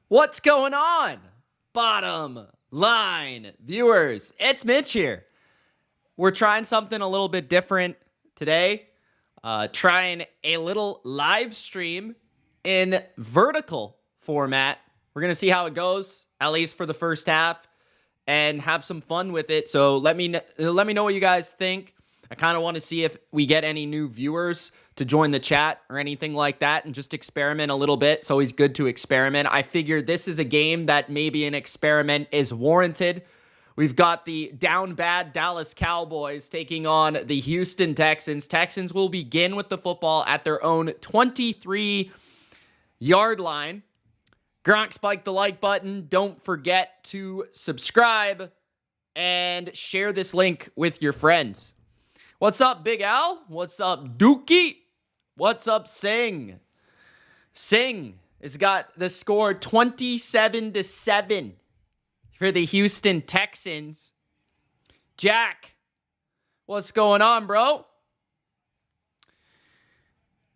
What's going on, bottom line viewers? It's Mitch here. We're trying something a little bit different today. Trying a little live stream in vertical format. We're going to see how it goes, at least for the first half, and have some fun with it. So let me know what you guys think. I kind of want to see if we get any new viewers to join the chat or anything like that and just experiment a little bit. It's always good to experiment. I figure this is a game that maybe an experiment is warranted. We've got the down bad Dallas Cowboys taking on the Houston Texans. Texans will begin with the football at their own 23-yard line. Gronk, spike the like button. Don't forget to subscribe and share this link with your friends. What's up, Big Al? What's up, Dookie? What's up, Sing? Sing has got the score 27-7 for the Houston Texans. Jack, what's going on, bro?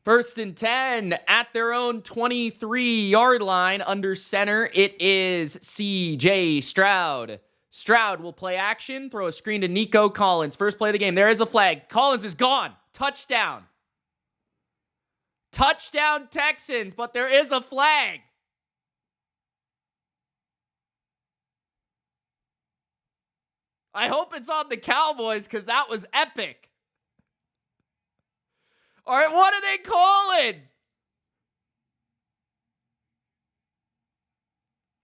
1st and 10 at their own 23-yard line under center. It is C.J. Stroud. Stroud will play action, throw a screen to Nico Collins. First play of the game. There is a flag. Collins is gone. Touchdown. Touchdown Texans, but there is a flag. I hope it's on the Cowboys because that was epic. All right, what are they calling?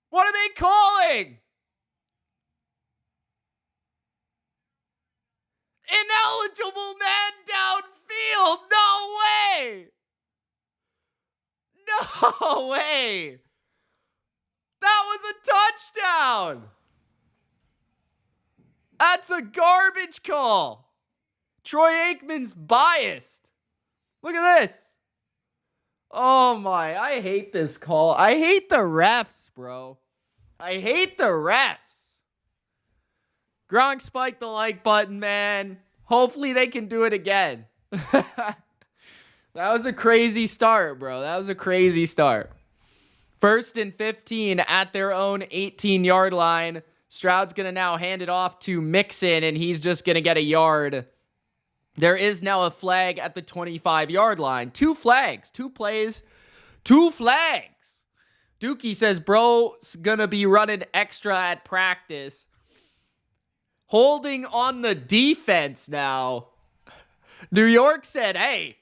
What are they calling? Ineligible man downfield. No way. No way. That was a touchdown. That's a garbage call. Troy Aikman's biased. Look at this. Oh my, I hate this call. I hate the refs, bro. I hate the refs. Gronk, spike the like button, man. Hopefully they can do it again. That was a crazy start, bro. That was a crazy start. 1st and 15 at their own 18-yard line. Stroud's going to now hand it off to Mixon, and he's just going to get a yard. There is now a flag at the 25-yard line. 2 flags, 2 plays, 2 flags. Dookie says, bro's going to be running extra at practice. Holding on the defense now. New York said, hey,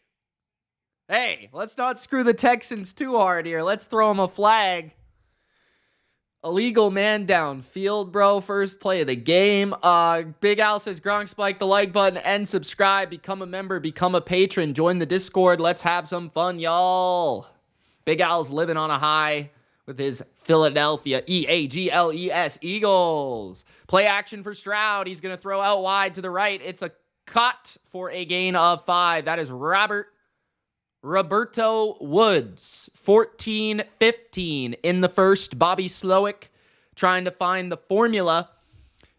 let's not screw the Texans too hard here. Let's throw them a flag. Illegal man downfield, bro. First play of the game. Big Al says, Gronk, spike the like button and subscribe. Become a member. Become a patron. Join the Discord. Let's have some fun, y'all. Big Al's living on a high with his Philadelphia Eagles. Eagles. Play action for Stroud. He's going to throw out wide to the right. It's a cut for a gain of 5. That is Roberto Woods. 14-15 in the first. Bobby Slowick trying to find the formula.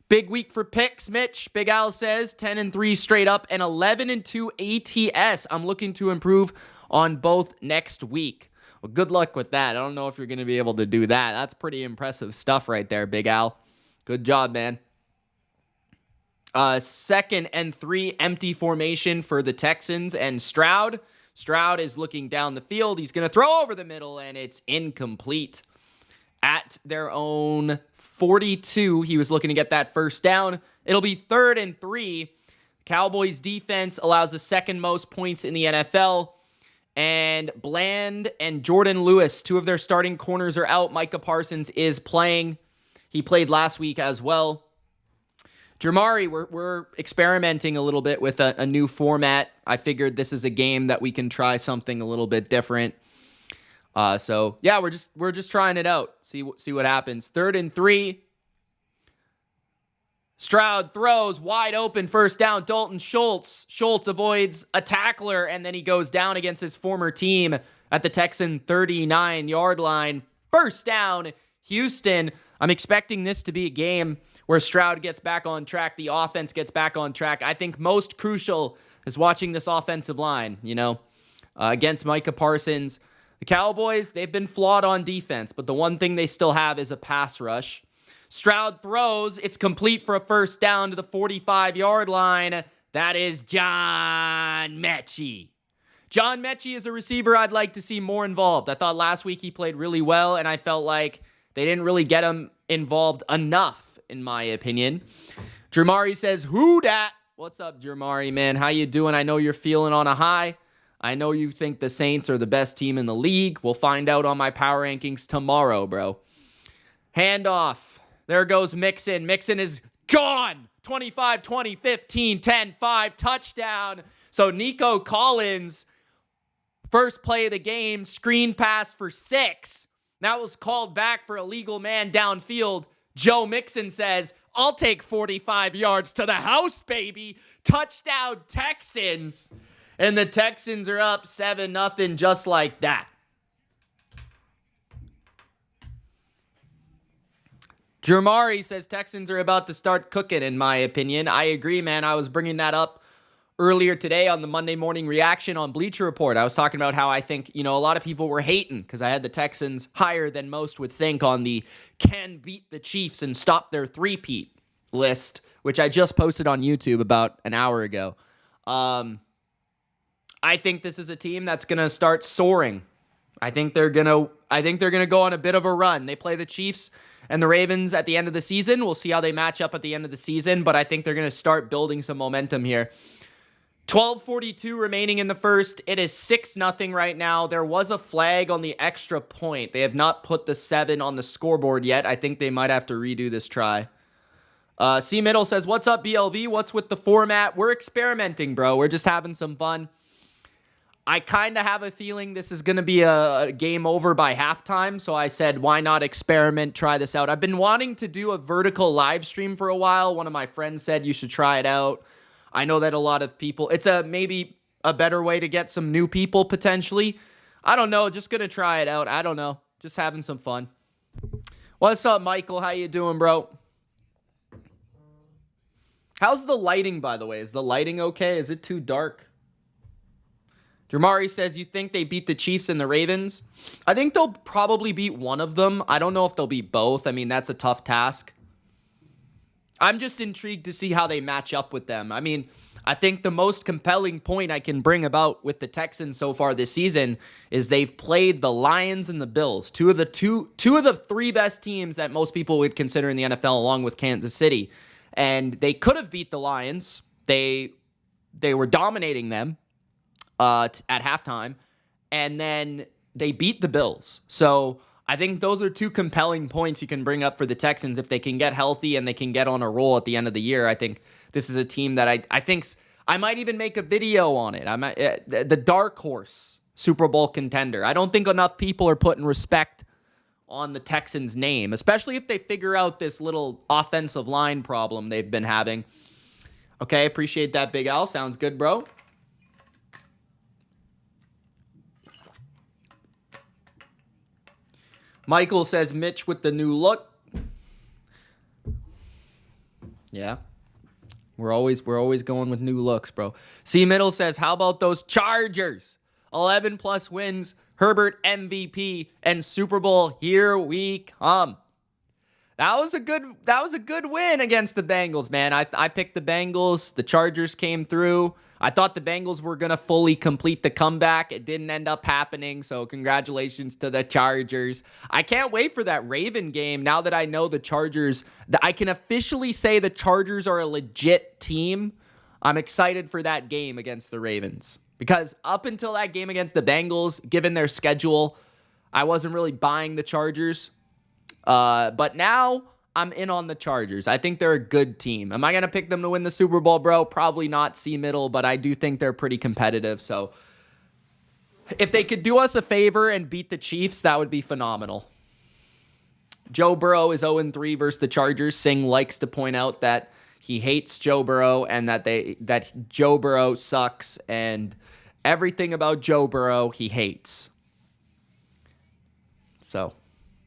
Big week for picks, Mitch. Big Al says 10-3 straight up and 11-2 ATS. I'm looking to improve on both next week. Well, good luck with that. I don't know if you're going to be able to do that. That's pretty impressive stuff right there, Big Al. Good job, man. 2nd and 3 empty formation for the Texans and Stroud. Stroud is looking down the field. He's going to throw over the middle, and it's incomplete. At their own 42, he was looking to get that first down. It'll be 3rd and 3. Cowboys defense allows the 2nd most points in the NFL. And Bland and Jordan Lewis, 2 of their starting corners are out. Micah Parsons is playing. He played last week as well. Jamari, we're experimenting a little bit with a new format. I figured this is a game that we can try something a little bit different. So yeah, we're just trying it out. See what happens. 3rd and 3. Stroud throws wide open, first down. Dalton Schultz. Schultz avoids a tackler, and then he goes down against his former team at the Texan 39-yard line. First down, Houston. I'm expecting this to be a game where Stroud gets back on track. The offense gets back on track. I think most crucial is watching this offensive line, against Micah Parsons. The Cowboys, they've been flawed on defense, but the one thing they still have is a pass rush. Stroud throws. It's complete for a first down to the 45-yard line. That is John Mechie. John Mechie is a receiver I'd like to see more involved. I thought last week he played really well, and I felt like they didn't really get him involved enough, in my opinion. Jermari says, who dat? What's up, Jermari, man? How you doing? I know you're feeling on a high. I know you think the Saints are the best team in the league. We'll find out on my power rankings tomorrow, bro. Handoff. There goes Mixon. Mixon is gone. 25, 20, 15, 10, 5, touchdown. So Nico Collins, first play of the game, screen pass for 6. That was called back for a legal man downfield. Joe Mixon says, I'll take 45 yards to the house, baby. Touchdown, Texans. And the Texans are up 7-0 just like that. Jermari says Texans are about to start cooking, in my opinion. I agree, man. I was bringing that up earlier today on the Monday Morning Reaction on Bleacher Report. I was talking about how I think, a lot of people were hating because I had the Texans higher than most would think on the can beat the Chiefs and stop their three-peat list, which I just posted on YouTube about an hour ago. I think this is a team that's going to start soaring. I think they're going to go on a bit of a run. They play the Chiefs and the Ravens at the end of the season. We'll see how they match up at the end of the season, but I think they're going to start building some momentum here. 12:42 remaining in the first. It is 6-0 right now. There was a flag on the extra point. They have not put the 7 on the scoreboard yet. I think they might have to redo this try. C Middle says, what's up, BLV? What's with the format? We're experimenting, bro. We're just having some fun. I kind of have a feeling this is going to be a game over by halftime, so I said, why not experiment, try this out. I've been wanting to do a vertical live stream for a while. One of my friends said you should try it out. I know that a lot of people, it's maybe a better way to get some new people potentially. I don't know, just going to try it out. I don't know, just having some fun. What's up, Michael? How you doing, bro? How's the lighting, by the way? Is the lighting okay? Is it too dark? Jermari says, you think they beat the Chiefs and the Ravens? I think they'll probably beat one of them. I don't know if they'll beat both. I mean, that's a tough task. I'm just intrigued to see how they match up with them. I mean, I think the most compelling point I can bring about with the Texans so far this season is they've played the Lions and the Bills, two of the 3 best teams that most people would consider in the NFL, along with Kansas City. And they could have beat the Lions. They were dominating them at halftime, and then they beat the Bills. So I think those are 2 compelling points you can bring up for the Texans. If they can get healthy and they can get on a roll at the end of the year, I think this is a team that I think I might even make a video on it. The dark horse Super Bowl contender. I don't think enough people are putting respect on the Texans' name, especially if they figure out this little offensive line problem they've been having. Okay, appreciate that, Big Al. Sounds good, bro. Michael says, Mitch with the new look. Yeah. We're always going with new looks, bro. C Middle says, how about those Chargers? 11 plus wins, Herbert MVP, and Super Bowl, here we come. That was a good win against the Bengals, man. I picked the Bengals. The Chargers came through. I thought the Bengals were going to fully complete the comeback. It didn't end up happening, so congratulations to the Chargers. I can't wait for that Raven game now that I know the Chargers. I can officially say the Chargers are a legit team. I'm excited for that game against the Ravens. Because up until that game against the Bengals, given their schedule, I wasn't really buying the Chargers. But now I'm in on the Chargers. I think they're a good team. Am I going to pick them to win the Super Bowl, bro? Probably not, C Middle, but I do think they're pretty competitive. So if they could do us a favor and beat the Chiefs, that would be phenomenal. Joe Burrow is 0-3 versus the Chargers. Singh likes to point out that he hates Joe Burrow and that Joe Burrow sucks, and everything about Joe Burrow he hates. So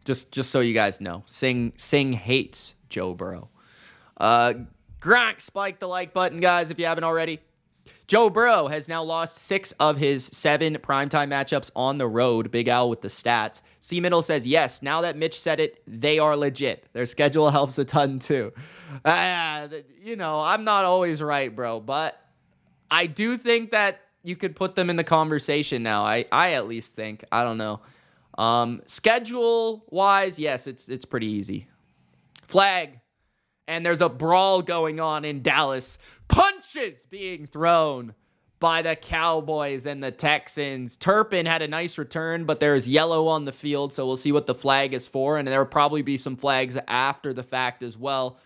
just so you guys know, Singh hates Joe Burrow. Gronk, spike the like button, guys, if you haven't already. Joe Burrow has now lost 6 of his 7 primetime matchups on the road. Big Al with the stats. C Middle says, yes, now that Mitch said it, they are legit. Their schedule helps a ton too. I'm not always right, bro, but I do think that you could put them in the conversation now. I at least think. I don't know. Schedule-wise, yes, it's pretty easy. Flag. And there's a brawl going on in Dallas. Punches being thrown by the Cowboys and the Texans. Turpin had a nice return, but there's yellow on the field, so we'll see what the flag is for. And there will probably be some flags after the fact as well,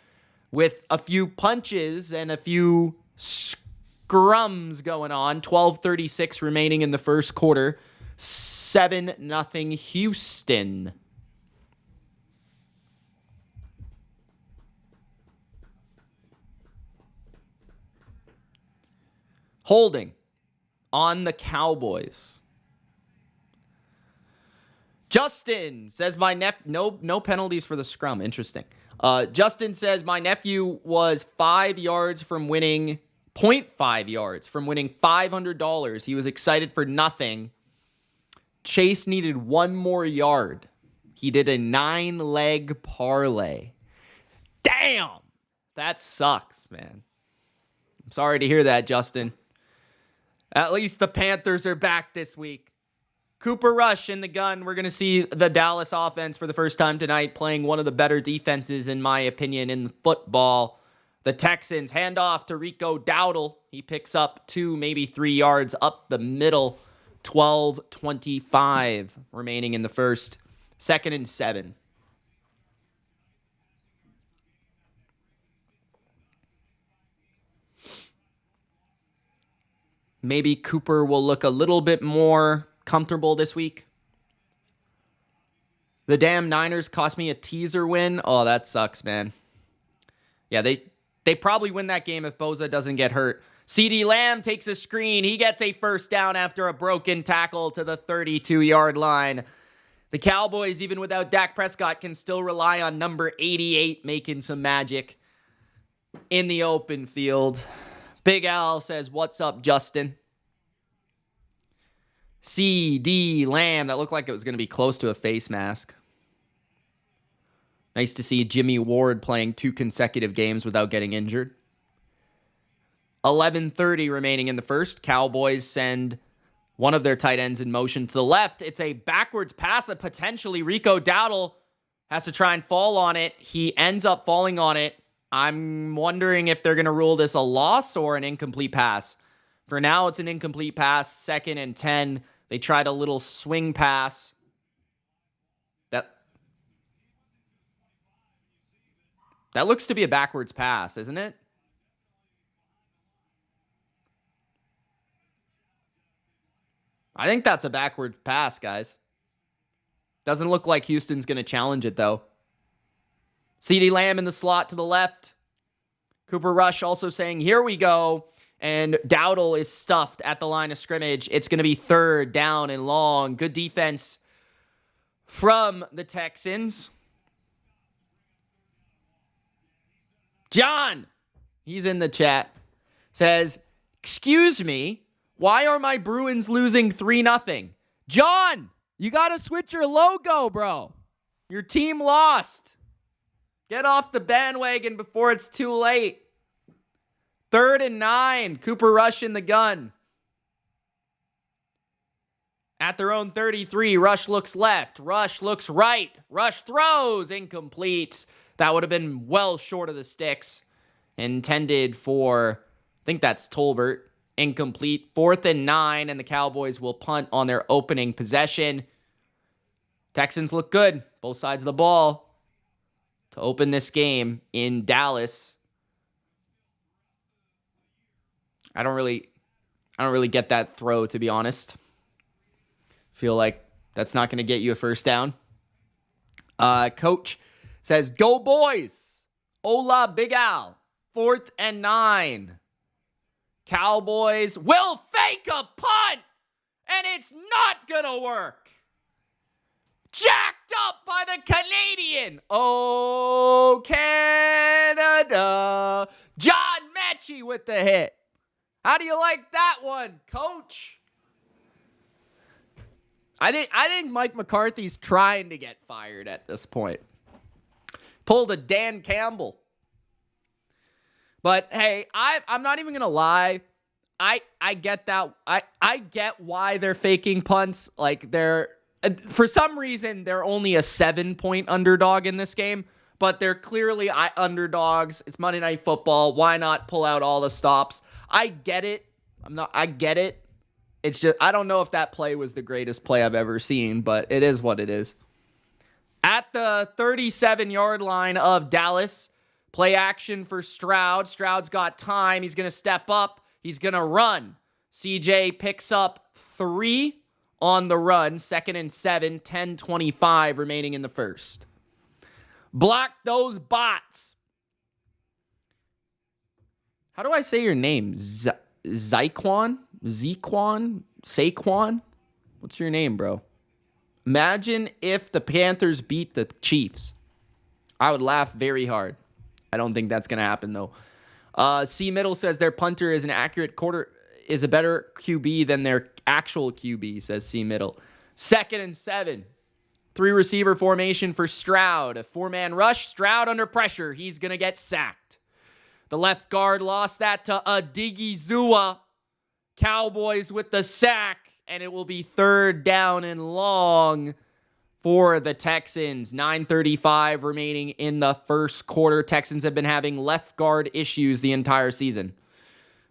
with a few punches and a few scrums going on. 12:36 remaining in the first quarter. 7-0 Houston. Holding on the Cowboys. Justin says no penalties for the scrum. Interesting. Justin says my nephew was 5 yards from winning, 0.5 yards from winning $500. He was excited for nothing. Chase needed 1 more yard. He did a 9-leg parlay. Damn! That sucks, man. I'm sorry to hear that, Justin. At least the Panthers are back this week. Cooper Rush in the gun. We're going to see the Dallas offense for the first time tonight, playing one of the better defenses, in my opinion, in football. The Texans hand off to Rico Dowdle. He picks up 2, maybe 3 yards up the middle. 12:25 remaining in the first. 2nd and 7. Maybe Cooper will look a little bit more comfortable this week. The damn Niners cost me a teaser win. Oh, that sucks, man. Yeah, they probably win that game if Bosa doesn't get hurt. CeeDee Lamb takes a screen. He gets a first down after a broken tackle to the 32-yard line. The Cowboys, even without Dak Prescott, can still rely on number 88 making some magic in the open field. Big Al says, what's up, Justin? CeeDee Lamb. That looked like it was going to be close to a face mask. Nice to see Jimmy Ward playing 2 consecutive games without getting injured. 11:30 remaining in the first. Cowboys send one of their tight ends in motion to the left. It's a backwards pass that potentially Rico Dowdle has to try and fall on it. He ends up falling on it. I'm wondering if they're going to rule this a loss or an incomplete pass. For now, it's an incomplete pass. 2nd and 10. They tried a little swing pass. That looks to be a backwards pass, isn't it? I think that's a backward pass, guys. Doesn't look like Houston's going to challenge it, though. CeeDee Lamb in the slot to the left. Cooper Rush also saying, here we go. And Dowdle is stuffed at the line of scrimmage. It's going to be 3rd down and long. Good defense from the Texans. John, he's in the chat, says, excuse me, why are my Bruins losing 3-0? John, you got to switch your logo, bro. Your team lost. Get off the bandwagon before it's too late. 3rd and 9. Cooper Rush in the gun. At their own 33, Rush looks left. Rush looks right. Rush throws. Incomplete. That would have been well short of the sticks. Intended for, I think that's Tolbert. Incomplete. 4th and 9, and the Cowboys will punt on their opening possession. Texans look good. Both sides of the ball to open this game in Dallas. I don't really get that throw, to be honest. Feel like that's not going to get you a first down. Coach says, go boys. Hola, Big Al. 4th and 9. Cowboys will fake a punt, and it's not going to work. Jacked up by the Canadian. Oh, Canada. John Mechie with the hit. How do you like that one, coach? I think Mike McCarthy's trying to get fired at this point. Pulled a Dan Campbell. But hey, I'm not even gonna lie. I get that. I get why they're faking punts. Like they're for some reason they're only a 7-point underdog in this game, but they're clearly underdogs. It's Monday Night Football. Why not pull out all the stops? I get it. I get it. It's just I don't know if that play was the greatest play I've ever seen, but it is what it is. At the 37-yard line of Dallas, play action for Stroud. Stroud's got time. He's going to step up. He's going to run. CJ picks up 3 on the run. 2nd and 7, 10:25 remaining in the first. Block those bots. How do I say your name? Zyquan? Saquon? What's your name, bro? Imagine if the Panthers beat the Chiefs. I would laugh very hard. I don't think that's going to happen, though. C. Middle says their punter is a better QB than their actual QB, says C. Middle. 2nd and 7. 3-receiver formation for Stroud. A 4-man rush. Stroud under pressure. He's going to get sacked. The left guard lost that to Adigizua. Cowboys with the sack, and it will be 3rd down and long for the Texans. 9:35 remaining in the first quarter. Texans have been having left guard issues the entire season.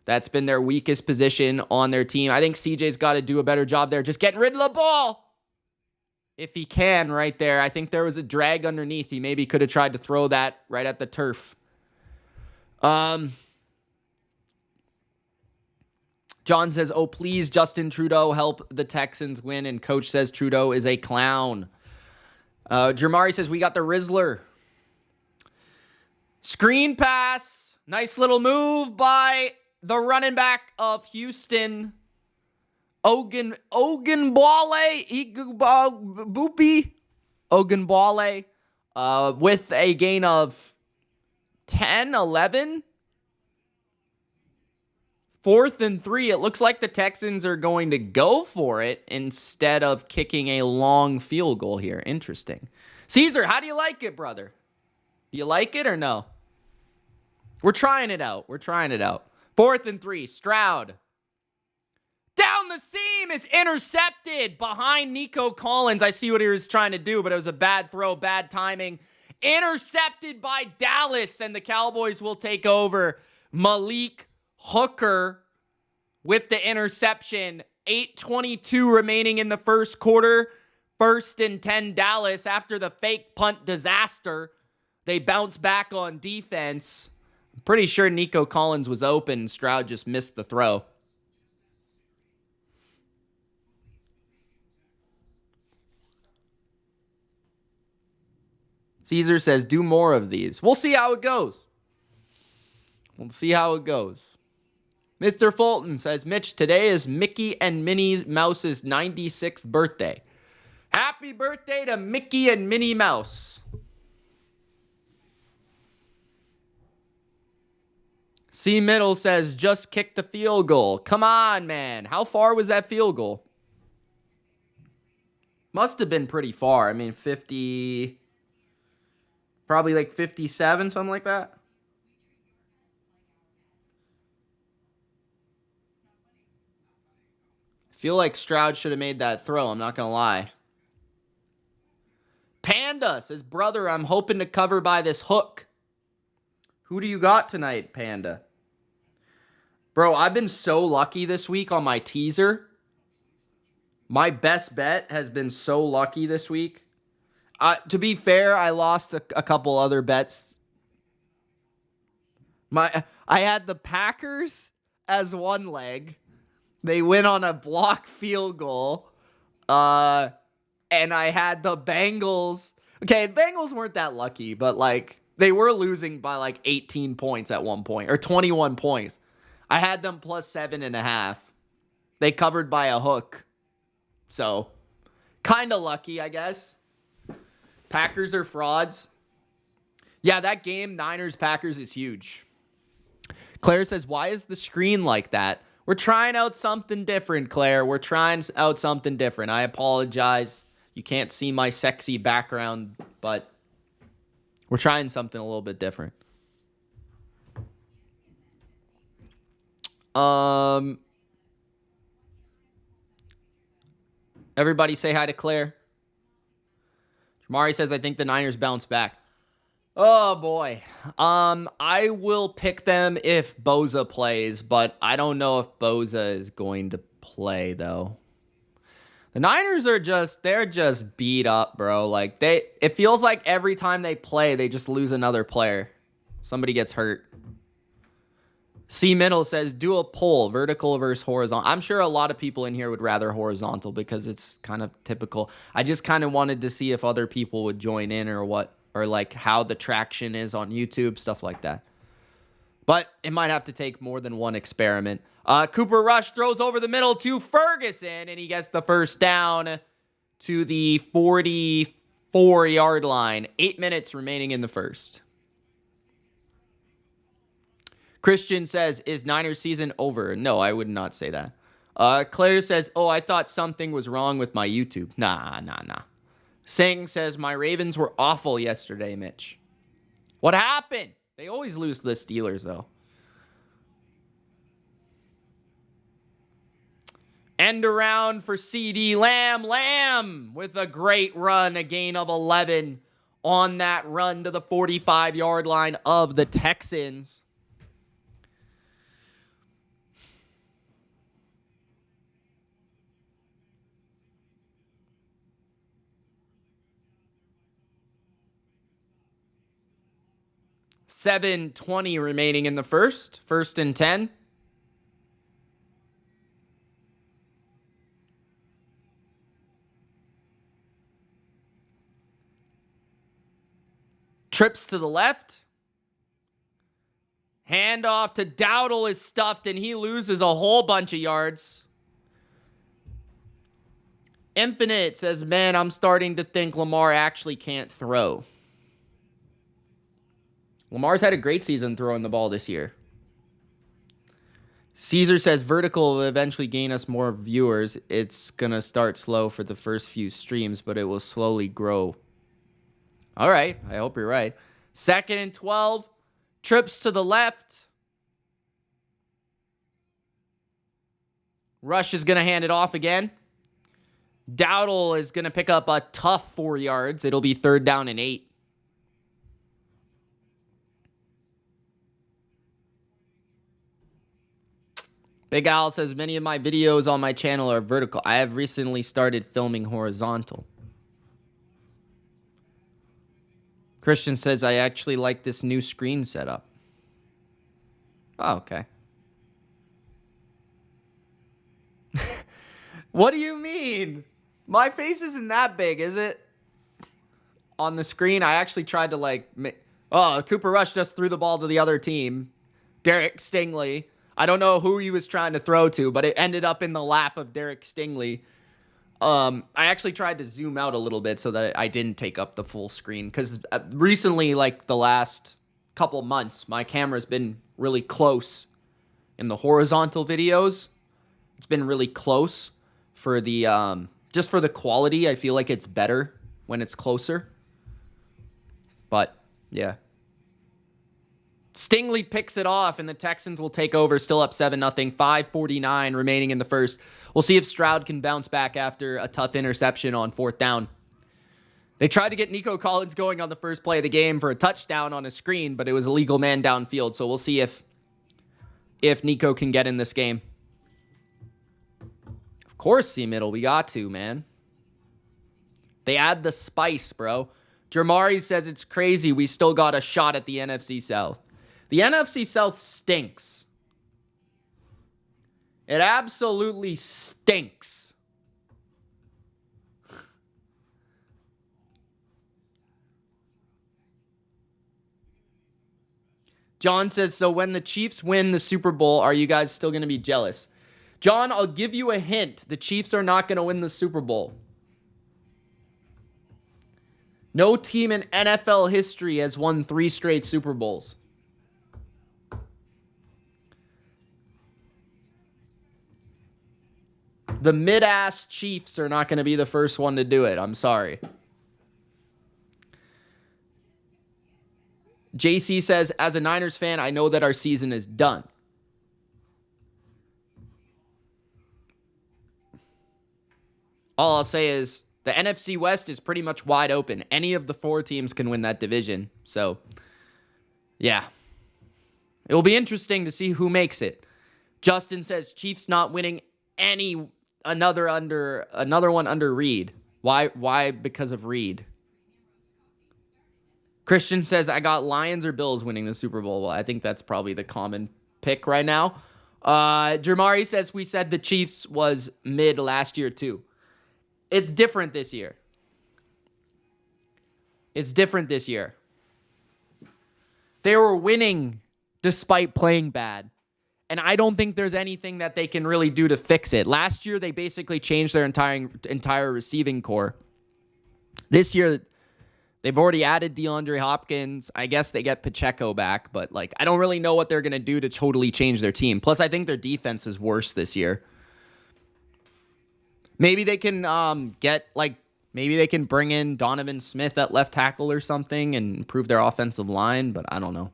That's been their weakest position on their team. I think CJ's got to do a better job there, just getting rid of the ball. If he can right there. I think there was a drag underneath. He maybe could have tried to throw that right at the turf. John says, oh, please, Justin Trudeau, help the Texans win. And coach says Trudeau is a clown. Jamari says, we got the Rizzler. Screen pass. Nice little move by the running back of Houston. Ogunbowale. Ogunbowale. With a gain of 10, 11. 4th and 3. It looks like the Texans are going to go for it instead of kicking a long field goal here. Interesting. Caesar, how do you like it, brother? Do you like it or no? We're trying it out. 4th and 3. Stroud. Down the seam is intercepted behind Nico Collins. I see what he was trying to do, but it was a bad throw, bad timing. Intercepted by Dallas, and the Cowboys will take over. Malik Hooker with the interception. 8:22 remaining in the first quarter. 1st and 10 Dallas after the fake punt disaster. They bounce back on defense. I'm pretty sure Nico Collins was open. Stroud just missed the throw. Caesar says, do more of these. We'll see how it goes. Mr. Fulton says, Mitch, today is Mickey and Minnie Mouse's 96th birthday. Happy birthday to Mickey and Minnie Mouse. C. Middle says, just kick the field goal. Come on, man. How far was that field goal? Must have been pretty far. I mean, 50, probably like 57, something like that. Feel like Stroud should have made that throw. I'm not going to lie. Panda says, brother, I'm hoping to cover by this hook. Who do you got tonight, Panda? Bro, I've been so lucky this week on my teaser. My best bet has been so lucky this week. To be fair, I lost a couple other bets. I had the Packers as one leg. They win on a block field goal. And I had the Bengals. Okay, the Bengals weren't that lucky, but like they were losing by like 18 points at one point, or 21 points. I had them plus 7.5. They covered by a hook. So, kind of lucky, I guess. Packers are frauds. Yeah, that game, Niners-Packers, is huge. Claire says, why is the screen like that? We're trying out something different, Claire. We're trying out something different. I apologize. You can't see my sexy background, but we're trying something a little bit different. Everybody say hi to Claire. Jamari says, I think the Niners bounce back. Oh, boy. I will pick them if Boza plays, but I don't know if Boza is going to play, though. The Niners are they're just beat up, bro. Like, it feels like every time they play, they just lose another player. Somebody gets hurt. C. Middle says, do a poll, vertical versus horizontal. I'm sure a lot of people in here would rather horizontal because it's kind of typical. I just kind of wanted to see if other people would join in or what, or like how the traction is on YouTube, stuff like that. But it might have to take more than one experiment. Cooper Rush throws over the middle to Ferguson, and he gets the first down to the 44-yard line. 8 minutes remaining in the first. Christian says, is Niners season over? No, I would not say that. Claire says, oh, I thought something was wrong with my YouTube. Nah. Singh says, my Ravens were awful yesterday, Mitch. What happened? They always lose to the Steelers, though. End around for CD Lamb. Lamb with a great run, a gain of 11 on that run to the 45-yard line of the Texans. $7:20 remaining in the first. 1st and 10. Trips to the left. Handoff to Dowdle is stuffed, and he loses a whole bunch of yards. Infinite says, man, I'm starting to think Lamar actually can't throw. Lamar's had a great season throwing the ball this year. Caesar says vertical will eventually gain us more viewers. It's going to start slow for the first few streams, but it will slowly grow. All right. I hope you're right. 2nd and 12. Trips to the left. Rush is going to hand it off again. Dowdle is going to pick up a tough 4 yards. It'll be 3rd down and 8. Big Al says, many of my videos on my channel are vertical. I have recently started filming horizontal. Christian says, I actually like this new screen setup. Oh, okay. What do you mean? My face isn't that big, is it? On the screen, I actually tried to Cooper Rush just threw the ball to the other team. Derek Stingley. I don't know who he was trying to throw to, but it ended up in the lap of Derek Stingley. I actually tried to zoom out a little bit so that I didn't take up the full screen. Because recently, like the last couple months, my camera's been really close in the horizontal videos. It's been really close for the, just for the quality. I feel like it's better when it's closer. But, yeah. Stingley picks it off, and the Texans will take over, still up 7-0. 5:49 remaining in the first. We'll see if Stroud can bounce back after a tough interception on 4th down. They tried to get Nico Collins going on the first play of the game for a touchdown on a screen, but it was a legal man downfield, so we'll see if Nico can get in this game. Of course, C-Middle, we got to, man. They add the spice, bro. Jamari says it's crazy. We still got a shot at the NFC South. The NFC South stinks. It absolutely stinks. John says, so when the Chiefs win the Super Bowl, are you guys still going to be jealous? John, I'll give you a hint. The Chiefs are not going to win the Super Bowl. No team in NFL history has won 3 straight Super Bowls. The mid-ass Chiefs are not going to be the first one to do it. I'm sorry. JC says, as a Niners fan, I know that our season is done. All I'll say is the NFC West is pretty much wide open. Any of the 4 teams can win that division. So, yeah. It will be interesting to see who makes it. Justin says, Chiefs not winning another one under Reed. Why? Because of Reed. Christian says, I got Lions or Bills winning the Super Bowl. Well, I think that's probably the common pick right now. Jamari says, we said the Chiefs was mid last year too. It's different this year. They were winning despite playing bad. And I don't think there's anything that they can really do to fix it. Last year, they basically changed their entire receiving core. This year, they've already added DeAndre Hopkins. I guess they get Pacheco back, but I don't really know what they're going to do to totally change their team. Plus, I think their defense is worse this year. Maybe they can maybe they can bring in Donovan Smith at left tackle or something and improve their offensive line, but I don't know.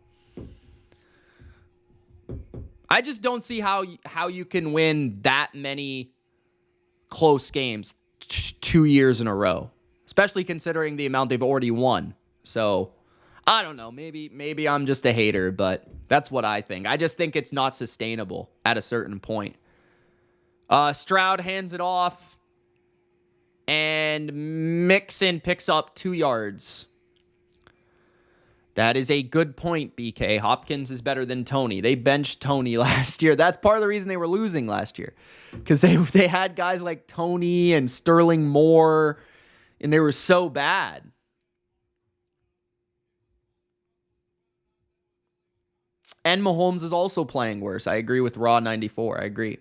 I just don't see how you can win that many close games 2 years in a row, especially considering the amount they've already won. So, I don't know. Maybe I'm just a hater, but that's what I think. I just think it's not sustainable at a certain point. Stroud hands it off, and Mixon picks up 2 yards. That is a good point, BK. Hopkins is better than Tony. They benched Tony last year. That's part of the reason they were losing last year, because they had guys like Tony and Sterling Moore, and they were so bad. And Mahomes is also playing worse. I agree with Raw94. I agree.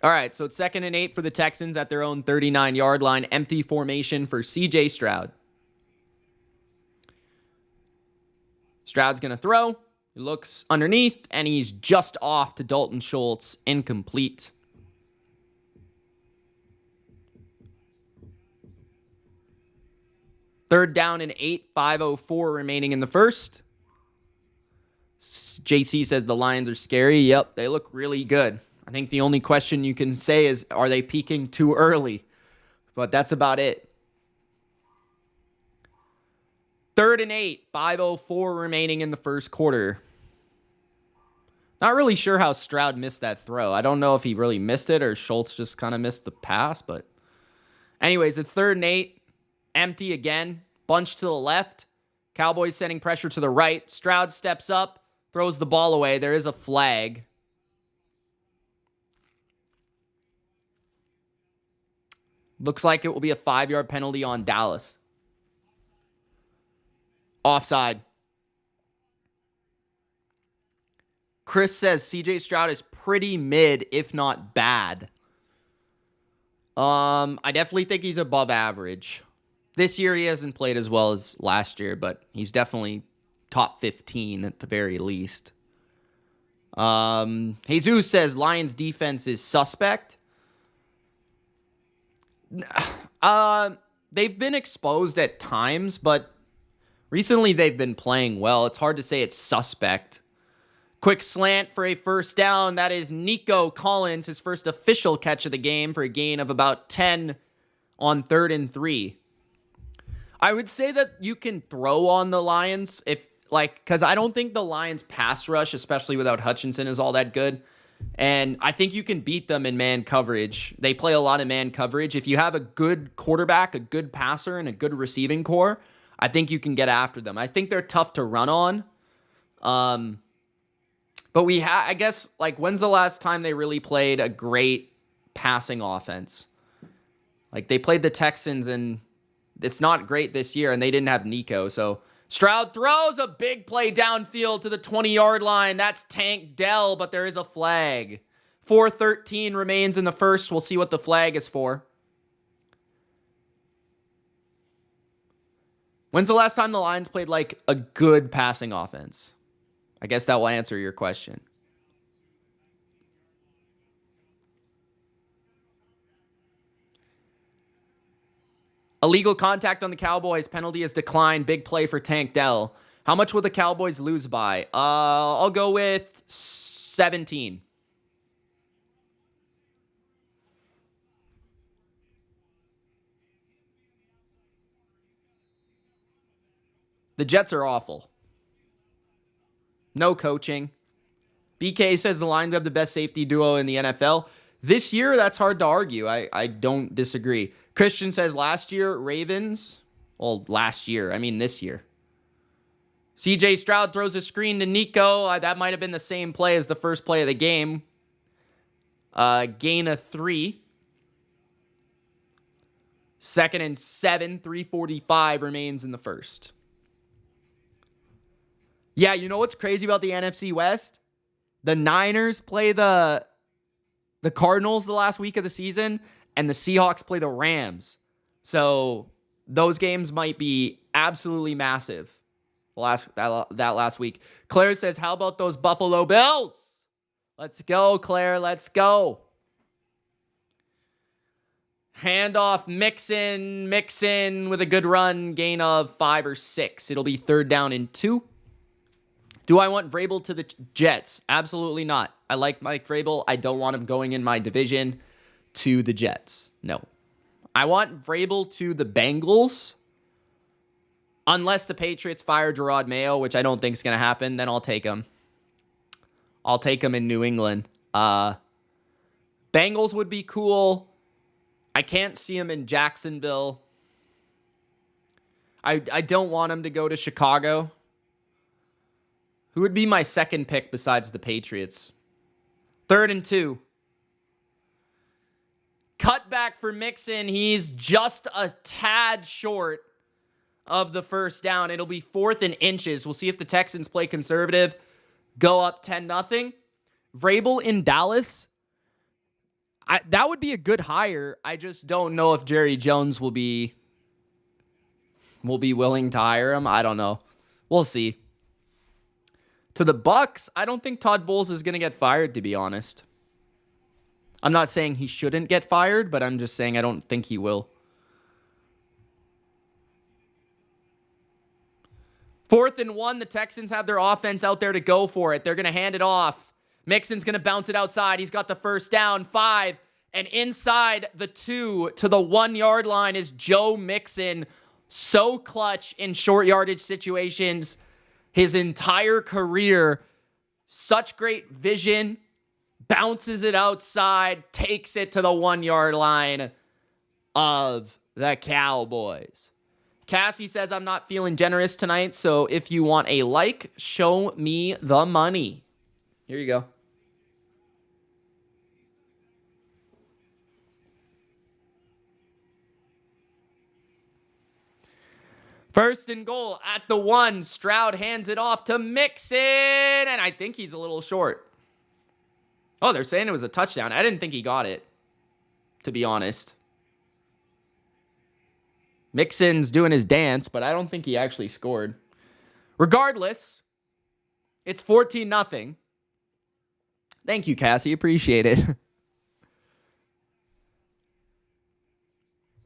All right, so it's 2nd and 8 for the Texans at their own 39-yard line. Empty formation for C.J. Stroud. Stroud's going to throw. He looks underneath, and he's just off to Dalton Schultz. Incomplete. Third down and 8, 5:04 remaining in the first. JC says the Lions are scary. Yep, they look really good. I think the only question you can say is, are they peaking too early? But that's about it. 3rd and 8, 5:04 remaining in the first quarter. Not really sure how Stroud missed that throw. I don't know if he really missed it or Schultz just kind of missed the pass. But anyways, it's 3rd and 8. Empty again. Bunch to the left. Cowboys sending pressure to the right. Stroud steps up, throws the ball away. There is a flag. Looks like it will be a 5-yard penalty on Dallas. Offside. Chris says CJ Stroud is pretty mid, if not bad. I definitely think he's above average. This year he hasn't played as well as last year, but he's definitely top 15 at the very least. Jesus says Lions defense is suspect. They've been exposed at times, but recently they've been playing well. It's hard to say it's suspect. Quick slant for a first down. That is Nico Collins, his first official catch of the game for a gain of about 10 on 3rd and 3. I would say that you can throw on the Lions because I don't think the Lions pass rush, especially without Hutchinson, is all that good. And I think you can beat them in man coverage. They play a lot of man coverage. If you have a good quarterback, a good passer, and a good receiving core, I think you can get after them. I think they're tough to run on. But I guess, when's the last time they really played a great passing offense? They played the Texans, and it's not great this year, and they didn't have Nico. So Stroud throws a big play downfield to the 20-yard line. That's Tank Dell, but there is a flag. 4:13 remains in the first. We'll see what the flag is for. When's the last time the Lions played, a good passing offense? I guess that will answer your question. Illegal contact on the Cowboys. Penalty is declined. Big play for Tank Dell. How much will the Cowboys lose by? I'll go with 17. The Jets are awful. No coaching. BK says the Lions have the best safety duo in the NFL. This year, that's hard to argue. I don't disagree. Christian says last year, Ravens. Well, last year. I mean this year. CJ Stroud throws a screen to Nico. That might have been the same play as the first play of the game. Gain of 3. 2nd and 7. 3:45 remains in the first. Yeah, you know what's crazy about the NFC West? The Niners play the Cardinals the last week of the season, and the Seahawks play the Rams. So those games might be absolutely massive that last week. Claire says, how about those Buffalo Bills? Let's go, Claire. Let's go. Handoff, Mixon with a good run, gain of 5 or 6. It'll be 3rd down and 2. Do I want Vrabel to the Jets? Absolutely not. I like Mike Vrabel. I don't want him going in my division to the Jets. No. I want Vrabel to the Bengals. Unless the Patriots fire Gerard Mayo, which I don't think is going to happen, then I'll take him. I'll take him in New England. Bengals would be cool. I can't see him in Jacksonville. I don't want him to go to Chicago. Who would be my second pick besides the Patriots? 3rd and 2. Cutback for Mixon. He's just a tad short of the first down. It'll be 4th and inches. We'll see if the Texans play conservative. Go up 10-0. Vrabel in Dallas. That would be a good hire. I just don't know if Jerry Jones will be willing to hire him. I don't know. We'll see. To the Bucks, I don't think Todd Bowles is going to get fired, to be honest. I'm not saying he shouldn't get fired, but I'm just saying I don't think he will. 4th and 1, the Texans have their offense out there to go for it. They're going to hand it off. Mixon's going to bounce it outside. He's got the first down, 5. And inside the 2 to the 1-yard line is Joe Mixon. So clutch in short yardage situations. His entire career, such great vision, bounces it outside, takes it to the 1-yard line of the Cowboys. Cassie says, I'm not feeling generous tonight, so if you want a like, show me the money. Here you go. First and goal at the 1. Stroud hands it off to Mixon, and I think he's a little short. Oh, they're saying it was a touchdown. I didn't think he got it, to be honest. Mixon's doing his dance, but I don't think he actually scored. Regardless, it's 14-0. Thank you, Cassie. Appreciate it.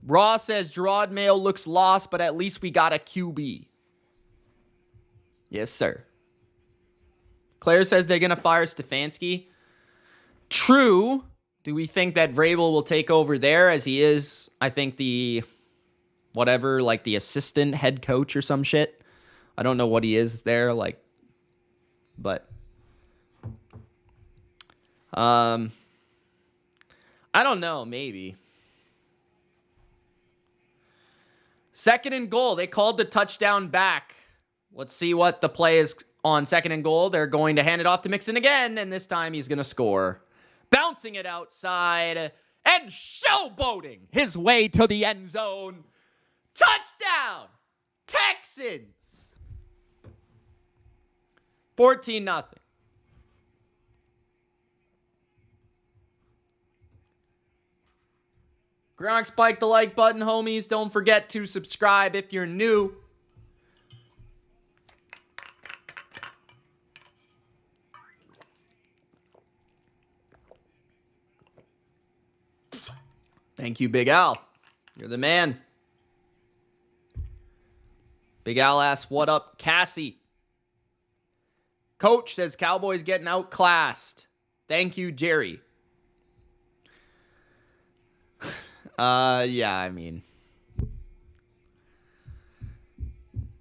Raw says Gerard Mayo looks lost, but at least we got a QB. Yes, sir. Claire says they're going to fire Stefanski. True. Do we think that Vrabel will take over there as he is, I think, the assistant head coach or some shit? I don't know what he is there, but I don't know, maybe. 2nd and goal. They called the touchdown back. Let's see what the play is on 2nd and goal. They're going to hand it off to Mixon again, and this time he's going to score. Bouncing it outside and showboating his way to the end zone. Touchdown! Texans! 14-0. Gronk spiked the like button, homies. Don't forget to subscribe if you're new. Thank you, Big Al. You're the man. Big Al asks, what up, Cassie? Coach says Cowboys getting outclassed. Thank you, Jerry. Yeah, I mean,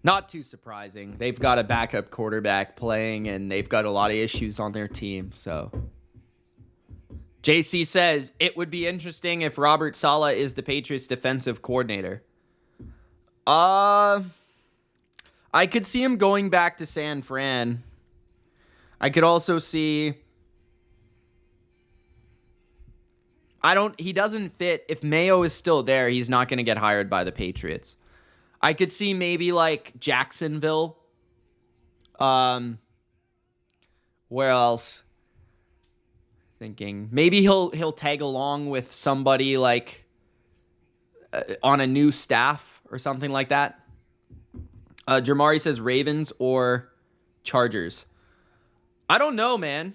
not too surprising. They've got a backup quarterback playing, and they've got a lot of issues on their team, so. JC says, it would be interesting if Robert Saleh is the Patriots defensive coordinator. I could see him going back to San Fran. I could also see... He doesn't fit. If Mayo is still there, he's not going to get hired by the Patriots. I could see maybe like Jacksonville. Where else? Thinking maybe he'll tag along with somebody like on a new staff or something like that. Jamari says Ravens or Chargers. I don't know, man.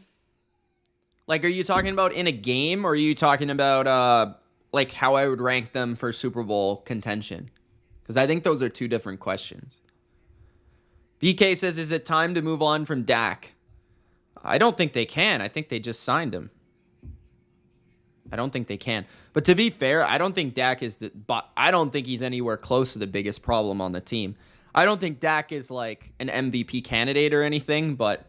Like, are you talking about in a game, or are you talking about like how I would rank them for Super Bowl contention? Because I think those are two different questions. BK says, is it time to move on from Dak? I don't think they can. I think they just signed him. I don't think they can. But to be fair, I don't think Dak is I don't think he's anywhere close to the biggest problem on the team. I don't think Dak is like an MVP candidate or anything, but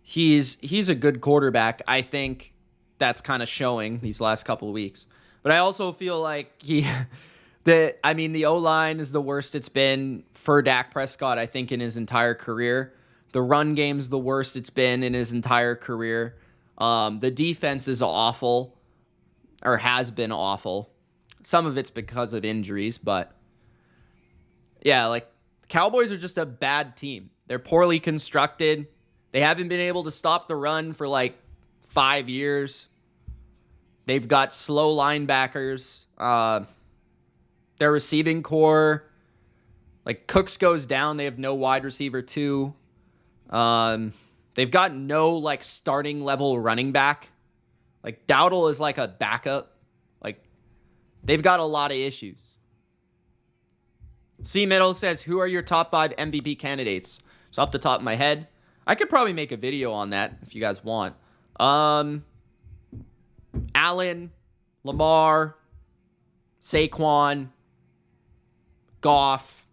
he's a good quarterback. I think that's kind of showing these last couple of weeks. But I also feel like the O-line is the worst it's been for Dak Prescott, I think, in his entire career. The run game's the worst it's been in his entire career. The defense is awful, or has been awful. Some of it's because of injuries, but yeah, like, Cowboys are just a bad team. They're poorly constructed. They haven't been able to stop the run for like 5 years. They've got slow linebackers. Their receiving core, like, Cooks goes down, they have no wide receiver too. They've got no like starting level running back. Like, Dowdle is like a backup. Like, they've got a lot of issues. C Middle says, who are your top 5 MVP candidates? So off the top of my head, I could probably make a video on that if you guys want. Allen, Lamar, Saquon, Goff.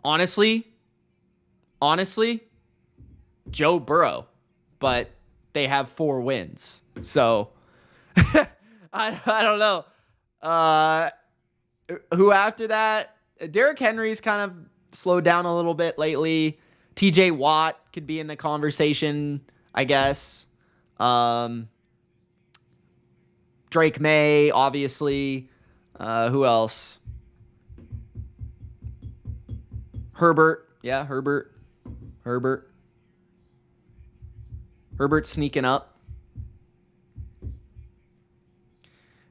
Honestly, Joe Burrow, but they have 4 wins. So I don't know. Who after that? Derrick Henry's kind of slowed down a little bit lately. TJ Watt could be in the conversation, I guess. Drake May, obviously. Who else? Herbert. Yeah, Herbert. Herbert's sneaking up.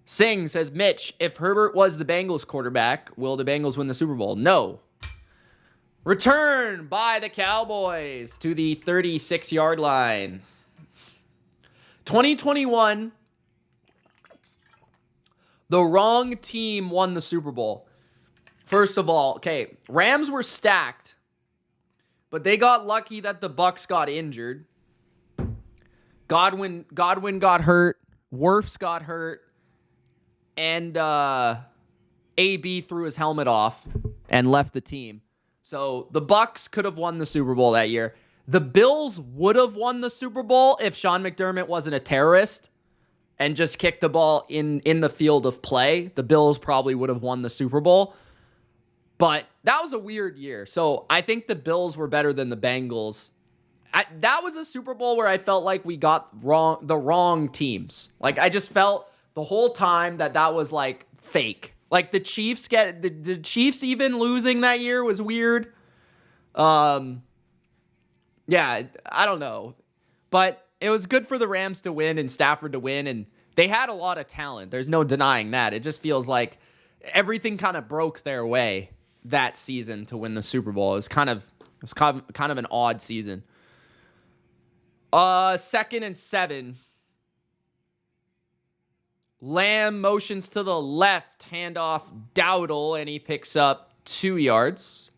Singh says, Mitch, if Herbert was the Bengals quarterback, will the Bengals win the Super Bowl? No. Return by the Cowboys to the 36-yard line. 2021, the wrong team won the Super Bowl. First of all, okay, Rams were stacked, but they got lucky that the Bucs got injured. Godwin got hurt. Wirfs got hurt. And AB threw his helmet off and left the team. So the Bucs could have won the Super Bowl that year. The Bills would have won the Super Bowl if Sean McDermott wasn't a terrorist and just kicked the ball in the field of play. The Bills probably would have won the Super Bowl. But that was a weird year. So I think the Bills were better than the Bengals. That was a Super Bowl where I felt like we got the wrong teams. Like, I just felt the whole time that was like fake. Like, the Chiefs the Chiefs even losing that year was weird. Yeah, I don't know. But it was good for the Rams to win and Stafford to win, and they had a lot of talent. There's no denying that. It just feels like everything kind of broke their way that season to win the Super Bowl. It was kind of an odd season. 2nd and 7. Lamb motions to the left, handoff Dowdle, and he picks up 2 yards.